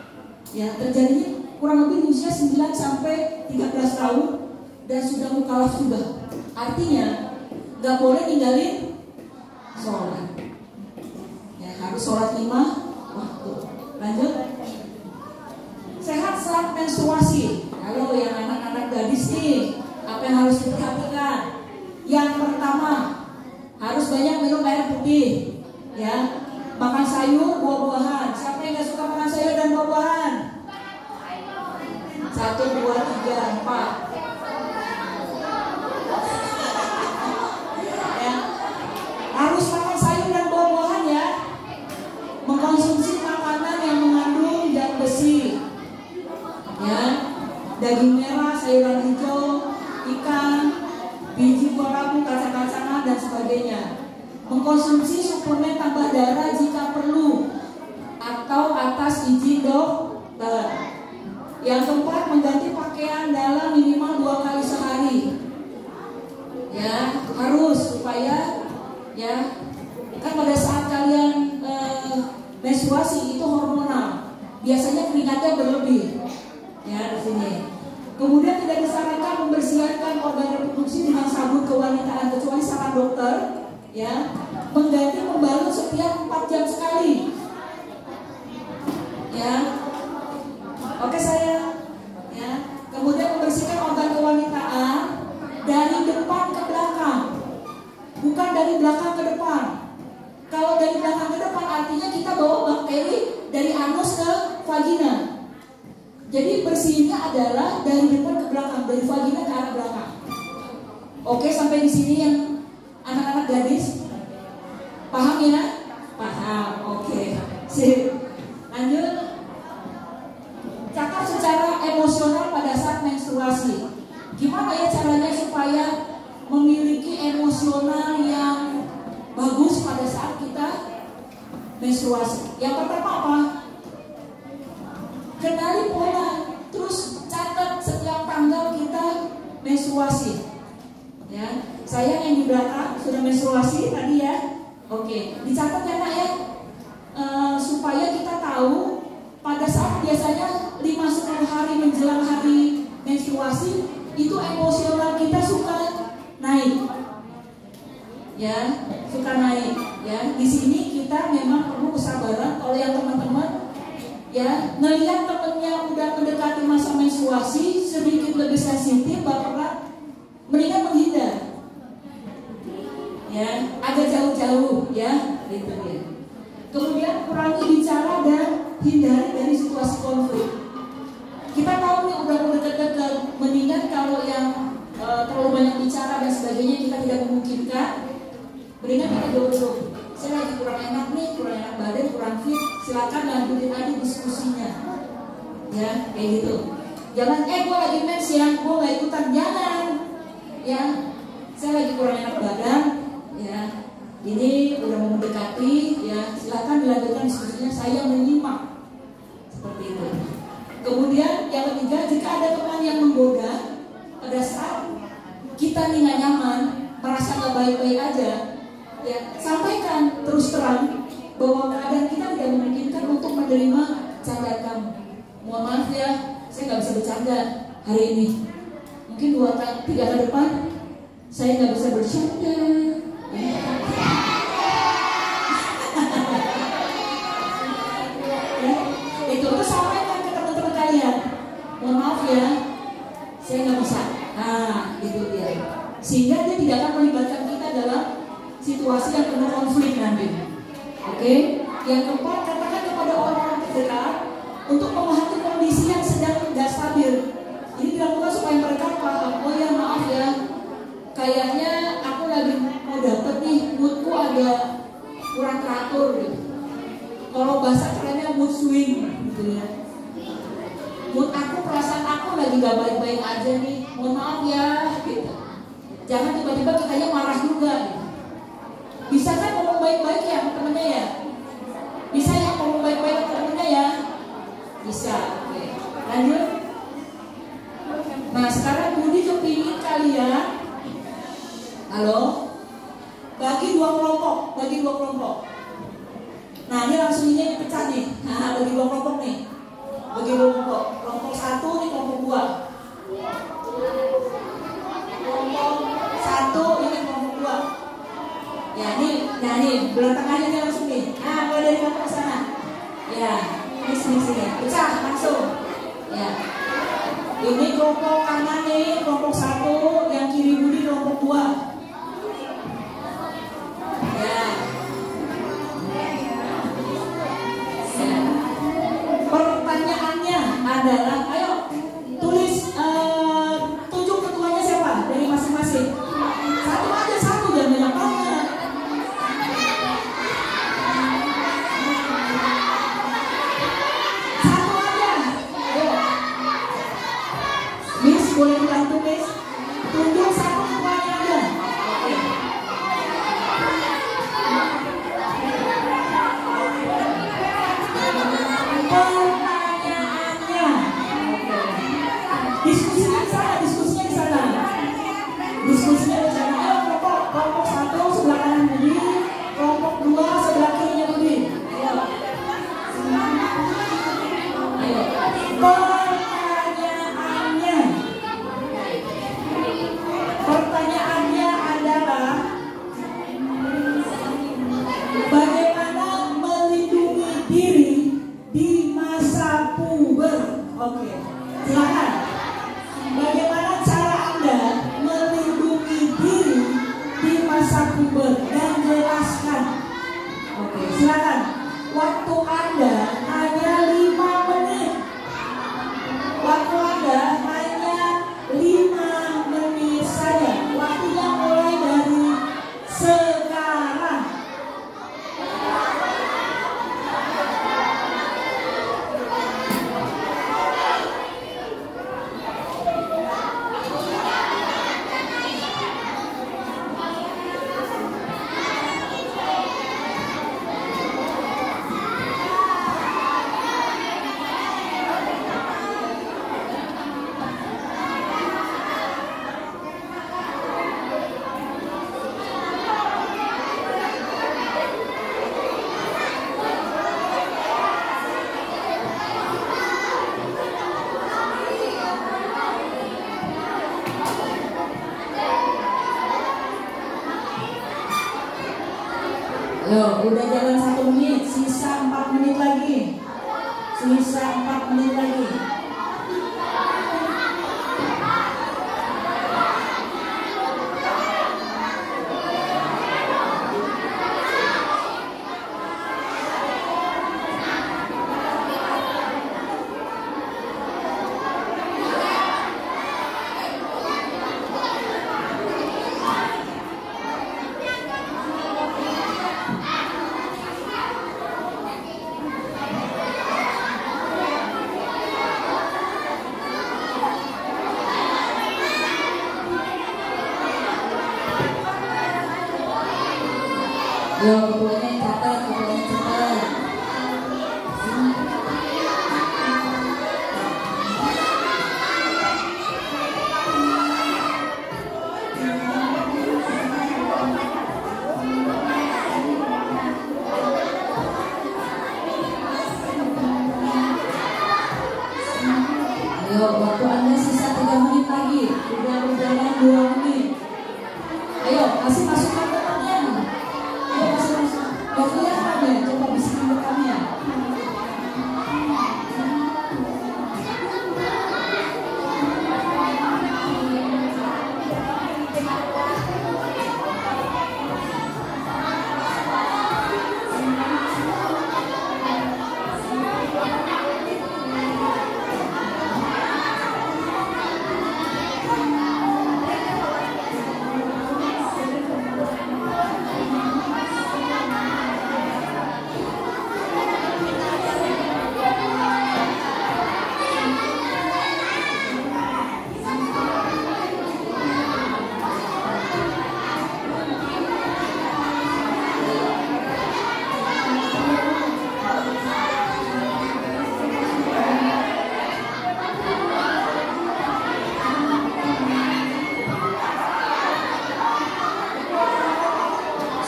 Ya, terjadinya kurang lebih di usia 9 sampai 13 tahun dan sudah mukallaf juga. Artinya gak boleh ninggalin sholat. Harus sholat 5 waktu. Lanjut. Sehat saat menstruasi. Halo yang anak-anak gadis nih, apa yang harus diperhatikan? Yang pertama, harus banyak minum air putih, ya. Makan sayur, buah-buahan. Siapa yang gak suka makan sayur dan buah-buahan? 1, 2, 3, 4. Ya. Harus makan sayur dan buah-buahan ya. Mengkonsumsi makanan yang mengandung zat besi, ya, daging merah, sayuran hijau, ikan, biji buah rabu, kacang-kacangan dan sebagainya. Mengkonsumsi suplemen tambah darah jika perlu atau atas izin dokter. Yang keempat, mengganti pakaian dalam minimal 2 kali sehari, ya, harus supaya, ya, kan pada saat kalian menstruasi itu hormonal, biasanya keringatnya berlebih, ya, di sini. Kemudian tidak disarankan membersihkan organ reproduksi dengan sabun kewanitaan kecuali saran dokter, ya. Mengganti pembalut setiap 4 jam sekali, ya. Oke sayang, ya. Kemudian membersihkan organ kewanitaan dari depan ke belakang, bukan dari belakang ke depan. Kalau dari belakang ke depan artinya kita bawa bakteri dari anus ke vagina. Jadi bersihnya adalah dari depan ke belakang, dari vagina ke arah belakang. Oke, sampai di sini yang anak-anak gadis paham ya? Paham. Oke. Sip. Lanjut. Cakap secara emosional pada saat menstruasi. Gimana ya caranya supaya memiliki emosional yang bagus pada saat kita menstruasi? Yang pertama apa? Kenali pola, terus catat setiap tanggal kita menstruasi. Ya, saya yang di belakang sudah menstruasi tadi ya. Oke, dicatat ya nak ya, supaya kita tahu pada saat biasanya 5-10 hari menjelang hari situasi, itu emosional kita suka naik, ya, suka naik, ya. Di sini kita memang perlu kesabaran. Kalau yang teman-teman, ya, ngelihat temennya udah mendekati masa menstruasi, sedikit lebih sensitif, baperan, mendingan menghindar, ya, agak jauh-jauh, ya, gitu ya. Kemudian kurangi bicara dan hindari dari situasi konflik. Kita tahu nih udah mau deket-deket, mendingan kalau yang terlalu banyak bicara dan sebagainya kita tidak memungkinkan, mendingan kita jauh-jauh. Saya lagi kurang enak nih, kurang enak badan, kurang fit, silakan lanjutin aja diskusinya, ya, kayak gitu. Jangan, gue lagi mens ya, gue gak ikutan, jangan, ya. Saya lagi kurang enak badan, ya. Ini udah mau mendekati, ya, silakan dilanjutkan diskusinya, saya menyimak, seperti itu. Kemudian yang ketiga, jika ada teman yang menggoda pada saat kita nih nggak nyaman, merasa nggak baik-baik aja, ya, sampaikan terus terang bahwa keadaan kita tidak memungkinkan untuk menerima candaan kamu. Mohon maaf ya, saya nggak bisa bercanda hari ini. Mungkin 2-3 hari depan saya nggak bisa bercanda. Itu tuh sampaikan ke teman-teman kalian. Mohon maaf ya, saya nggak bisa. Nah, itu dia. Sehingga dia tidak akan melibatkan kita dalam situasi yang penuh konflik nanti. Oke? Yang keempat, katakan kepada orang terdekat untuk memahami kondisi yang sedang tidak stabil. Ini dilakukan supaya mereka paham. Oh ya, maaf ya, kayaknya aku lagi mau dapet nih, moodku agak kurang teratur gitu. Kalau bahasa kerennya mood swing gitu ya. Mood aku, perasaan aku lagi gak baik-baik aja nih. Mohon maaf ya gitu. Jangan tiba-tiba kitanya marah juga gitu. Bisa kan ngomong baik-baik ya sama temennya ya? Bisa ya ngomong baik-baik sama temennya ya? Bisa. Oke. Lanjut. Nah sekarang Budi kepingin kalian, halo, bagi dua kelompok. Nah ini langsung ini pecah nih. Nah bagi dua kelompok nih. Bagi dua kelompok. Kelompok 1 nih, kelompok 2. Kelompok 1 ini kelompok 2. Ya nih belah tengahnya nih langsung nih. Nah mulai dari kelompok sana. Ya ini sini. Pecah langsung. Ya. Ini kelompok kanan nih, kelompok 1. Yang kiri Budi kelompok 2. Ya. Pertanyaannya adalah, ayo tulis, tunjuk ketuanya siapa dari masing-masing. Satu aja, jangan banyak banget. Satu aja. Ayo. Miss boleh dibantu Miss. Yo, udah jalan 1 menit, sisa 4 menit lagi. Sisa 4 menit lagi. Yo, ketuanya catat, ketuanya catat. Ayo, waktu Anda sisa 3 menit lagi. Udah berjalan 2 menit. Ayo, masih masukkan rekamnya. Ayo, masih masuk. Gak kelihatan ya? Coba bisikin rekamnya.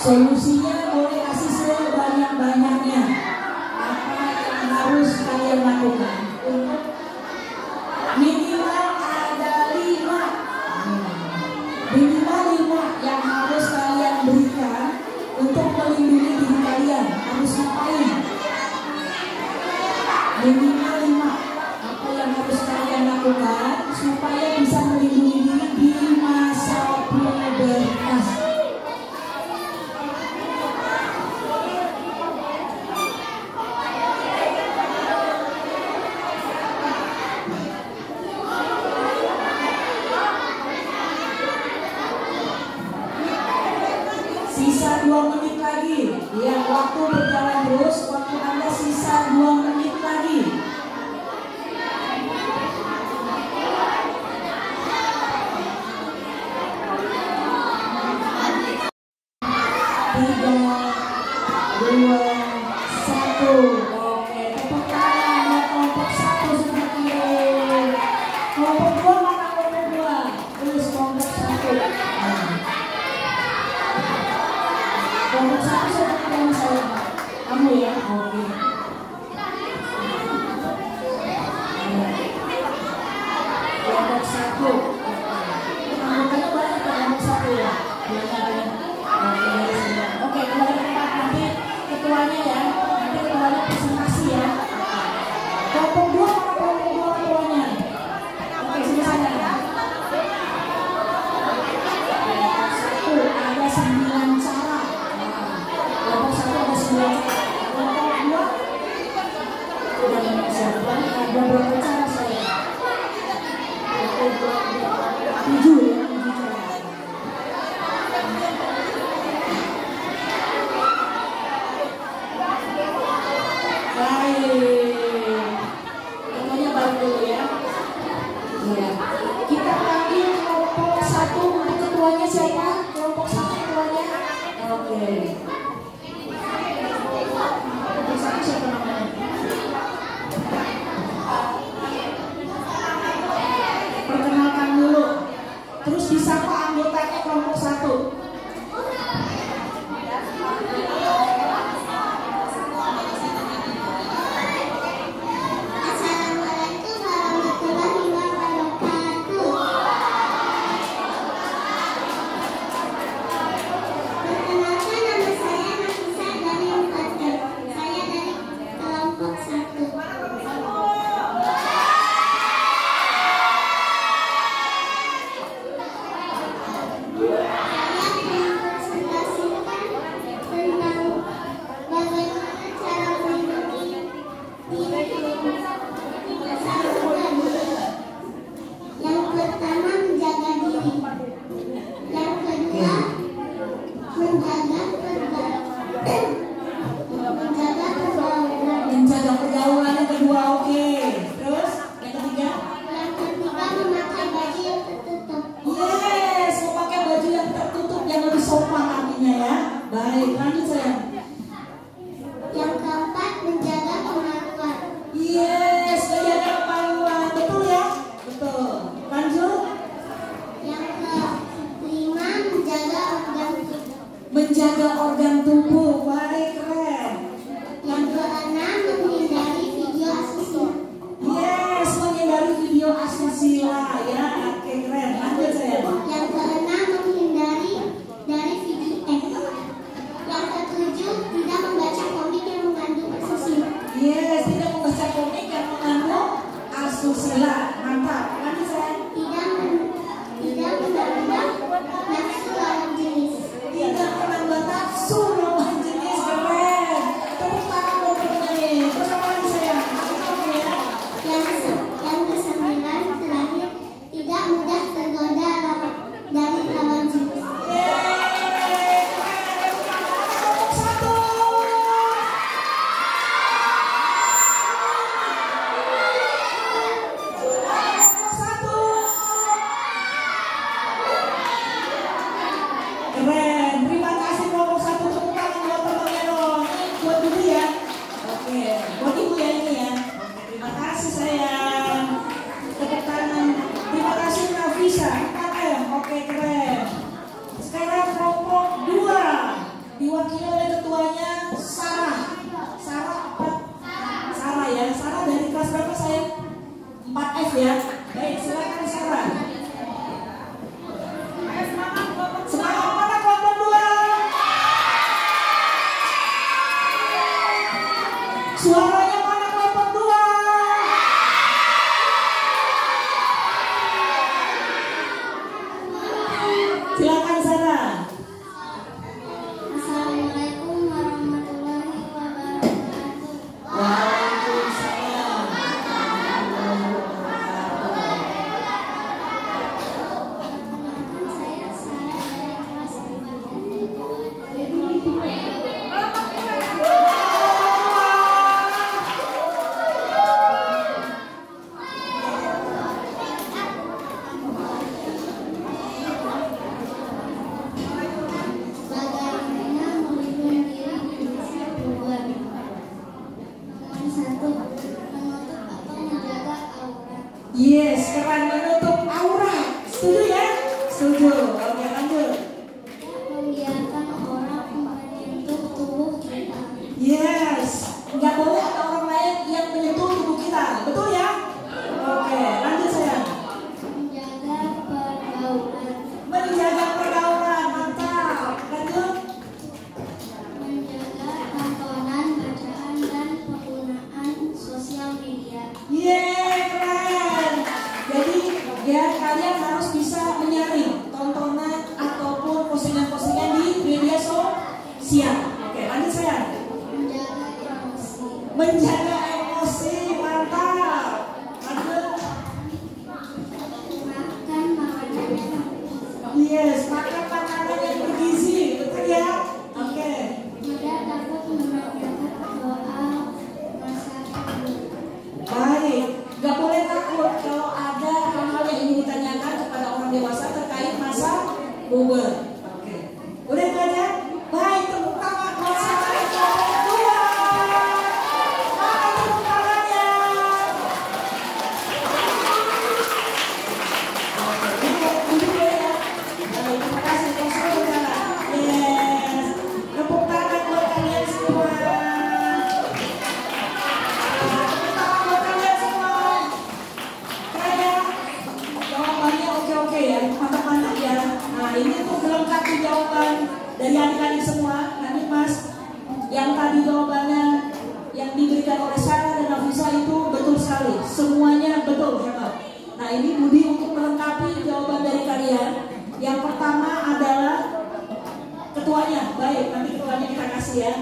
Solusinya boleh kasih sebanyak-banyaknya. Apa yang harus kalian lakukan? Minimal ada 5. Minimal 5 yang harus kalian berikan untuk melindungi diri kalian. Harus ngapain? Minimal 5. Apa yang harus kalian lakukan supaya bisa melindungi diri di masa pubertas? Sisa 2 menit lagi. Ya, waktu berjalan terus. Waktu Anda sisa 2 menit lagi. Tiga, 2, 1. Oke, tepuk tangan buat kelompok 1 sudah kirim. Kelompok 2 mana kelompok 2? Terus kelompok 1. Kelompok 1 sudah ketemu saya. Kamu ya? Oke. Kelompok 1. Anggotanya banyak kelompok 1 ya? Banyak. Oke, kembali ke tempat nanti ketuanya ya. Nanti ketuanya presentasi ya. Kelompok 2 mana kelompok 2 ketuanya? Oke, sini sana. Kelompok 1 ada 9 cara. Kelompok 1 ada 9 cara. Kelompok 2 udah siapa? Ada berapa cara saya? 7 ya. Kita panggil kelompok 1 untuk ketuanya siapa? Kelompok 1 ketuanya? Oke. Kelompok 1 siapa namanya? Perkenalkan dulu. Terus disapa anggotanya kelompok 1. Perkenalkan, nama saya Nafisa mempresentasikan tentang bagaimana cara melindungi diri satu tadi. Yang pertama menjaga diri. Yang kedua menjaga pergaulan yang kedua, oke. Terus yang ketiga memakai baju yang tertutup. yes, memakai baju yang tertutup yang lebih sopan artinya ya. Baik, lanjut sayang. Yang keempat menjaga kemaluan. Yes, menjaga kemaluan, betul ya, betul. Lanjut. Yang kelima menjaga organ tubuh. Menjaga organ tubuh, baik, keren. Yang keenam menghindari video asusila. Yes, menghindari video asusila ya, oke, keren. Lanjut sayang. Yang keenam menghindari dari video Yang ketujuh tidak membaca komik yang mengandung asusila. Yes, tidak membaca komik yang mengandung asusila, mantap. Lanjut sayang. Tidak menambah nafsu lawan jenis. Tidak menambah nafsu lawan jenis, keren. Tepuk tangan buat temennya nih. Terus apa lagi sayang? Oke ya. Yang kesembilan terakhir tidak mudah tergoda dari lawan jenis. Keren, terima kasih kelompok satu, tepuk tangan buat temennya dong. Buat ibu ya. Oke, buat ibu ya ini ya. Oke, terima kasih sayang. Tepuk tangan. Terima kasih Nafisa. Oke, keren. Sekarang kelompok 2 diwakili oleh ketuanya Sarah. Sarah apa? Sarah ya. Sarah dari kelas berapa sayang? 4F ya. Baik, silakan Sarah. Semangat mana kelompok 2? Suaranya mana kelompok 2? Silakan Sarah. Assalamualaikum warahmatullahi wabarakatuh. Waalaikumsalam. Saya Sarah dari kelas 4. Bagaimana melindungi diri di masa keluar? Nomor 1, menutup atau menjaga aurat. Yes, keren, menutup aurat. Setuju ya? Setuju. Oke, lanjut. Membiarkan orang menyentuh tubuh kita. Yes, nggak boleh ada orang lain yang menyentuh tubuh kita. Betul ya? Oke, lanjut sayang. Menjaga pergaulan. Menjaga pergaulan, mantap. Lanjut. Menjaga tontonan, bacaan, dan penggunaan sosial media. Yeay, keren. Jadi ya kalian harus bisa menyaring tontonan ataupun postingan-postingan di media sosial. Oke, lanjut sayang. Menjaga emosi. Menjaga emosi, mantap. Lanjut. Makan makanan yang Yes, makan makanan yang bergizi, betul ya? Oke. tidak takut menanyakan soal masa kecil. Baik, nggak boleh takut kalau ada hal-hal yang ingin ditanyakan kepada orang dewasa terkait masa puber. Oke, udah itu aja. Baik, tepuk tangan buat Sarah dan kelompok 2. Mana tepuk tangannya? Oke, duduk ya. Baik, terima kasih kelompok 2. Yes, tepuk tangan buat kalian semua. Jawabannya oke ya, mantap-mantap ya. Nah ini untuk melengkapi jawaban dari adik-adik semua. Nanti Mas, yang tadi jawabannya yang diberikan oleh Sarah dan Nafisa itu betul sekali. Semuanya betul, hebat. Nah ini Budi untuk melengkapi jawaban dari kalian. Yang pertama ada ketuanya. Baik, nanti ketuanya kita kasih ya.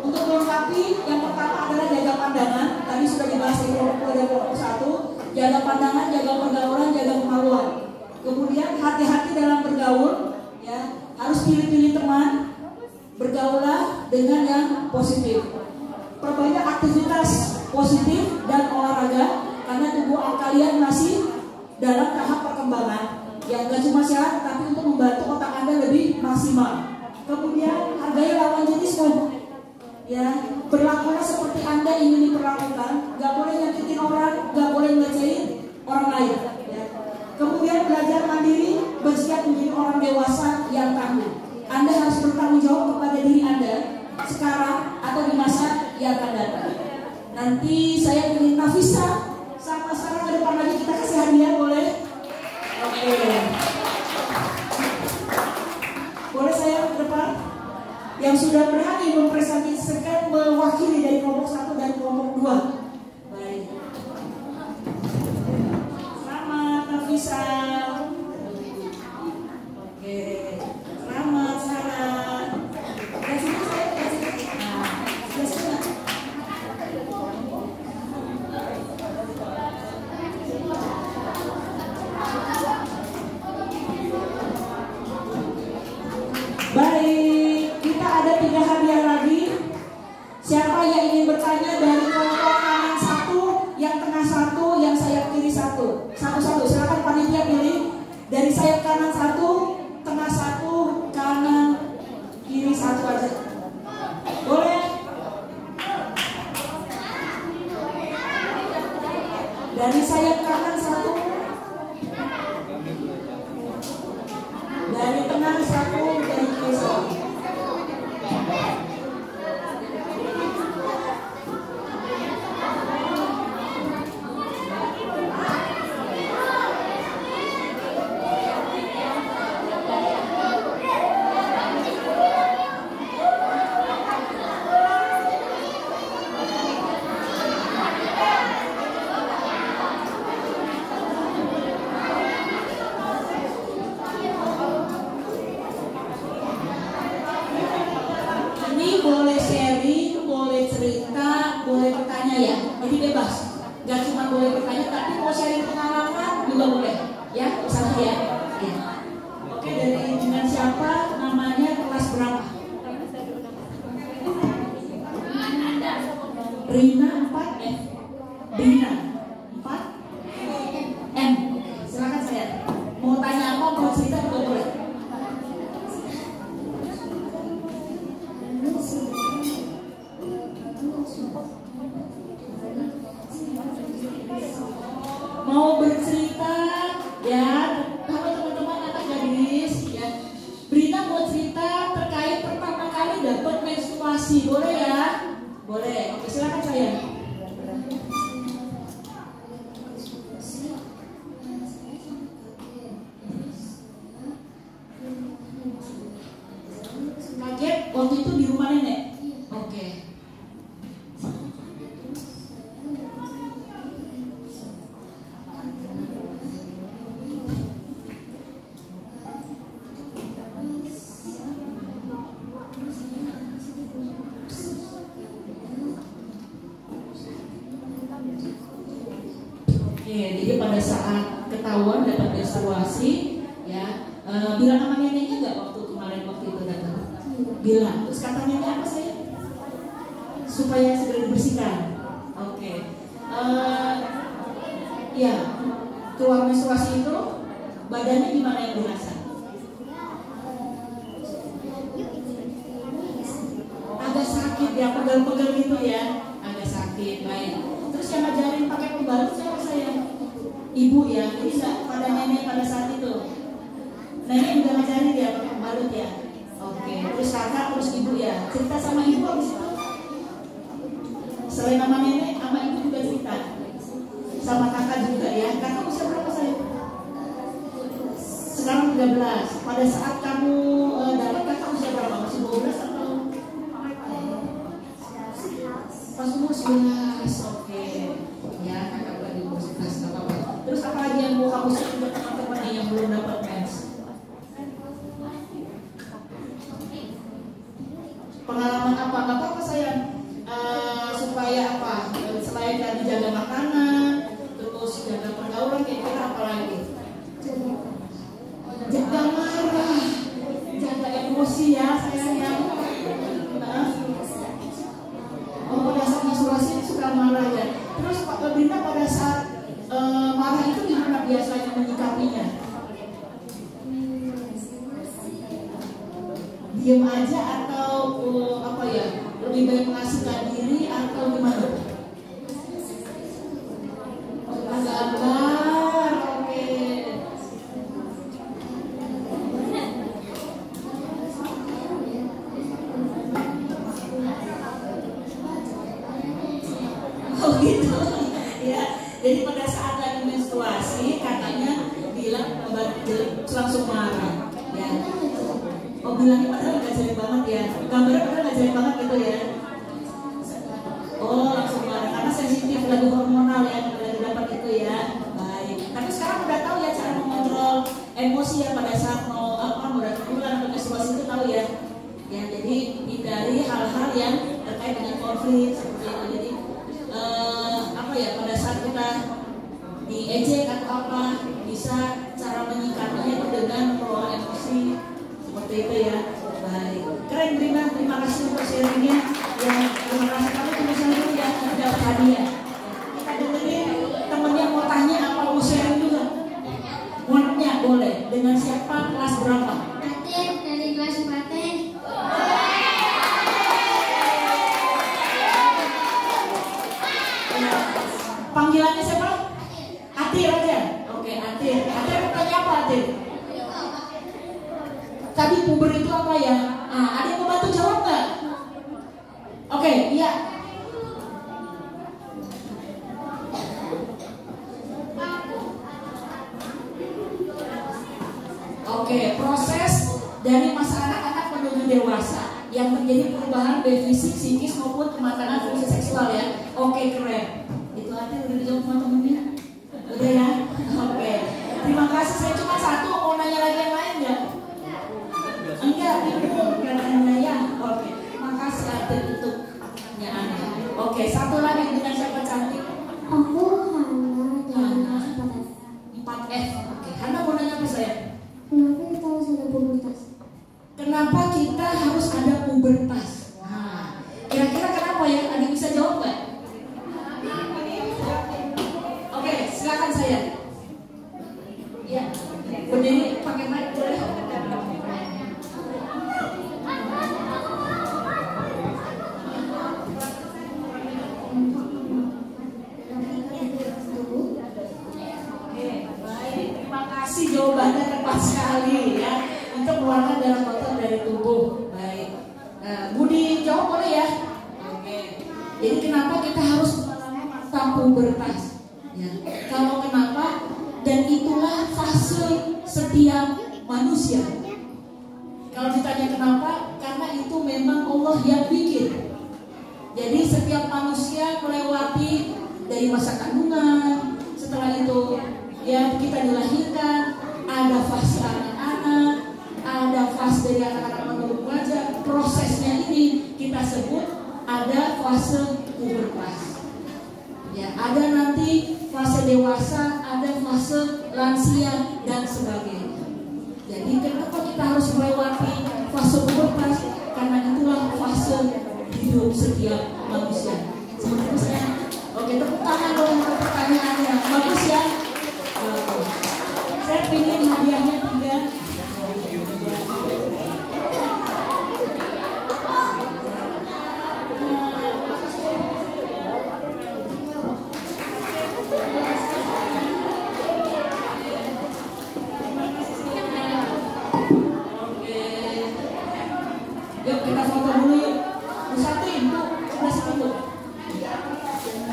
Untuk melengkapi, yang pertama adalah jaga pandangan. Tadi sudah dibahas di kelompok 2 dan kelompok 1. Jaga pandangan, jaga pergaulan, jaga kemaluan. Kemudian hati-hati dalam bergaul, ya. Harus pilih-pilih teman. Bergaulah dengan yang positif. Perbanyak aktivitas positif dan olahraga karena tubuh kalian masih dalam tahap perkembangan. Yang gak cuma sehat, tapi untuk membantu otak Anda lebih maksimal. Kemudian hargai lawan jenismu. Ya, berlakulah seperti Anda ingin diperlakukan. Gak boleh nyakitin orang, gak boleh ngelecehin orang lain. Ya. Kemudian belajar mandiri, bersiap menjadi orang dewasa yang tangguh. Anda harus bertanggung jawab kepada diri Anda sekarang atau di masa yang akan datang. Nanti saya ingin Nafisa sama Sarah ke depan lagi, kita kasih hadiah, boleh? Oke. Boleh saya ke depan? Yang sudah berani mempresentasikan mewakili dari kelompok 1 dan kelompok 2. Baik. Selamat Nafisa. Oke. Selamat Sarah. Dari sini saya kasih. Nah, dari sini. Baik, kita ada 3 hadiah lagi. Siapa yang ingin bertanya dari kelompok kanan 1, yang tengah 1, yang sayap kiri 1? Satu-satu, silakan panitia pilih. Dari sayap kanan 1, tengah 1, kanan kiri 1 aja. Boleh? Dari sayap kanan 1, dari tengah 1, dari kiri 1. Boleh sharing, boleh cerita, boleh bertanya ya. Jadi bebas. Gak cuma boleh bertanya, tapi mau sharing pengalaman juga boleh. Ya, satu ya. Ya. Oke, dari dengan siapa? Namanya, kelas berapa? Rina 4 F. Rina 4 M. Silakan saya. Mau tanya apa? Mau cerita juga boleh. Mau bercerita ya, kalau teman-teman anak gadis ya, Brina mau cerita terkait pertama kali dapat menstruasi, boleh ya? Boleh. Oke, silakan saya. Kaget waktu itu di rumah nenek. Oke. Jadi pada saat ketahuan dapat menstruasi, ya, bilang sama neneknya nggak waktu itu datang? Bilang. Terus kata nenek apa saya? Supaya segera dibersihkan. Oke. Ya, keluar menstruasi itu badannya gimana yang dirasa? Agak sakit ya, pegel-pegel gitu ya, agak sakit. Baik. Terus yang ngajarin pakai pembalut siapa saya? Ibu ya, jadi pada nenek pada saat itu. Nenek juga ngajarin dia pakai pembalut ya. Oke, terus kakak, terus ibu ya. Cerita sama ibu habis itu. Selain sama nenek, sama ibu juga cerita. Sama kakak juga ya. Kakak usia berapa saya? Sekarang 13. Pada saat kamu dapat kakak usia berapa? Masih 12 atau? Pas umur 11. Oke. Ya, kakak lagi umur 11, gak apa-apa. Terus apa lagi yang mau kamu share untuk teman-teman yang belum dapat mens? emosi ya sayang. Oh, pada saat menstruasi suka marah ya. Terus Pak Brinda pada saat marah itu gimana biasanya menyikapinya? Diam aja atau apa ya? Lebih baik mengasihkan diri atau gimana? Gambar, oke. Oh gitu, ya. Jadi pada saat lagi menstruasi katanya bilang langsung marah, ya. Oh bilangnya padahal nggak jelek banget ya, gambarnya padahal nggak jelek banget gitu ya. Oh langsung marah karena sensitif lagi hormonal ya, lagi dapat itu ya. Baik. Tapi sekarang udah tahu ya cara mengontrol emosi ya pada saat mau datang bulan atau menstruasi itu tahu ya. Ya jadi hindari hal-hal yang terkait dengan konflik seperti itu. Jadi pada saat kita diejek atau apa bisa cara menyikapinya itu dengan mengelola emosi seperti itu ya. Baik, keren Brina, terima kasih untuk sharingnya. Ya, terima kasih kamu tulisan dulu ya, dapat hadiah. Kita dengerin temennya mau tanya apa mau sharing juga. Mau boleh. Dengan siapa? Kelas berapa? Atin dari kelas 4. Panggilannya siapa? Atir aja. Oke, Atir. Atir mau tanya apa Atir? Tadi puber itu apa ya? Ada yang mau bantu jawab nggak? Oke, iya. Oke, proses dari masa anak-anak menuju dewasa yang terjadi perubahan baik fisik, psikis maupun kematangan fungsi seksual ya. Oke, keren. Itu Atir udah dijawab sama temennya? Udah ya? Oke. Terima kasih. Saya cuma satu, mau nanya lagi yang lain nggak? Enggak, bingung katanya ya. Oke, makasih Atin untuk pertanyaannya. Oke, satu lagi dengan siapa cantik? Aku Hana dari 4F. Oke, Hana mau nanya apa saya? Kenapa kita harus ada pubertas? Kenapa kita harus ada pubertas? Nah, kira-kira kenapa ya? Ada yang bisa jawab nggak? Oke, silakan saya. Ya, berdiri pakai mic boleh? Jawabannya tepat sekali ya untuk mengeluarkan darah kotor dari tubuh. Baik, Budi jawab boleh ya? Oke. Jadi kenapa kita harus mengalami masa pubertas? Ya. Kalau kenapa? Dan itulah fase setiap manusia. Kalau ditanya kenapa? Karena itu memang Allah yang bikin. Jadi setiap manusia melewati dari masa kandungan, setelah itu ya kita dilahirkan. Ada fase anak-anak, ada fase dari anak-anak menuju remaja. Prosesnya ini kita sebut ada fase pubertas. Ya, ada nanti fase dewasa, ada fase lansia dan sebagainya. Jadi kenapa kita harus melewati fase pubertas? Karena itulah fase hidup setiap manusia. Seperti itu saya. Oke, tepuk tangan dong untuk pertanyaannya. Bagus ya. Saya pilih hadiahnya 3. Yuk kita foto dulu yuk. Nusatin, sebelah situ tuh.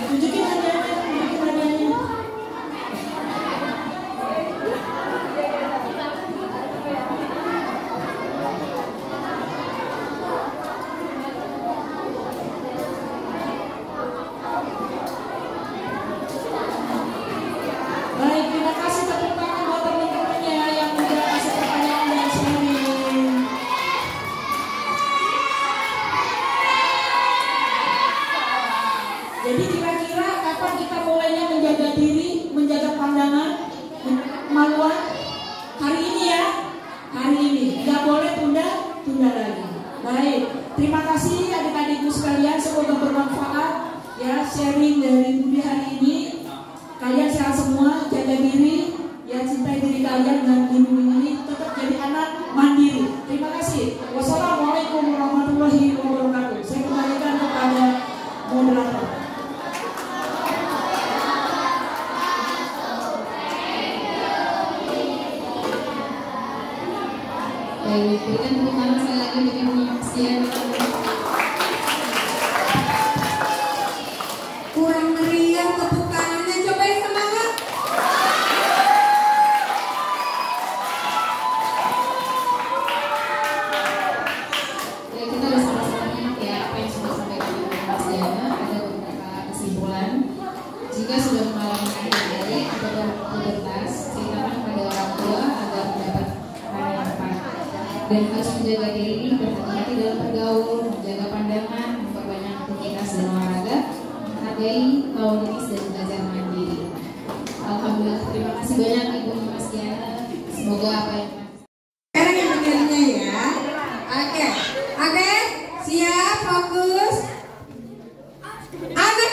Tunjukin hadiahnya, Baik, terima kasih tepuk tangan buat teman-temannya yang udah kasih pertanyaan dan sharing. sharing dari Budi hari ini. Kalian sehat semua, jaga diri, ya cintai diri kalian dan lindungi diri, tetap jadi anak mandiri. Terima kasih. Wassalamualaikum warahmatullahi wabarakatuh. Saya kembalikan kepada moderator. Baik, berikan tepuk tangan sekali lagi untuk Ibu Maksian. Kurang meriah tepuk tangannya, coba yang semangat. Ya, kita udah sama-sama ingat ya apa yang sudah disampaikan oleh Mas Diana. Ada beberapa kesimpulan. Jika sudah mengalami adik-adik atau pubertas, ceritakan kepada orang tua agar mendapat arah yang tepat. Dan harus menjaga diri, berhati-hati dalam bergaul, menjaga pandangan, memperbanyak aktivitas dan olahraga, menghargai lawan jenis dan belajar mandiri. Alhamdulillah, terima kasih banyak Ibu Mas Diana. Semoga apa yang Sekarang yang benernya ya. Oke, siap, fokus. Anak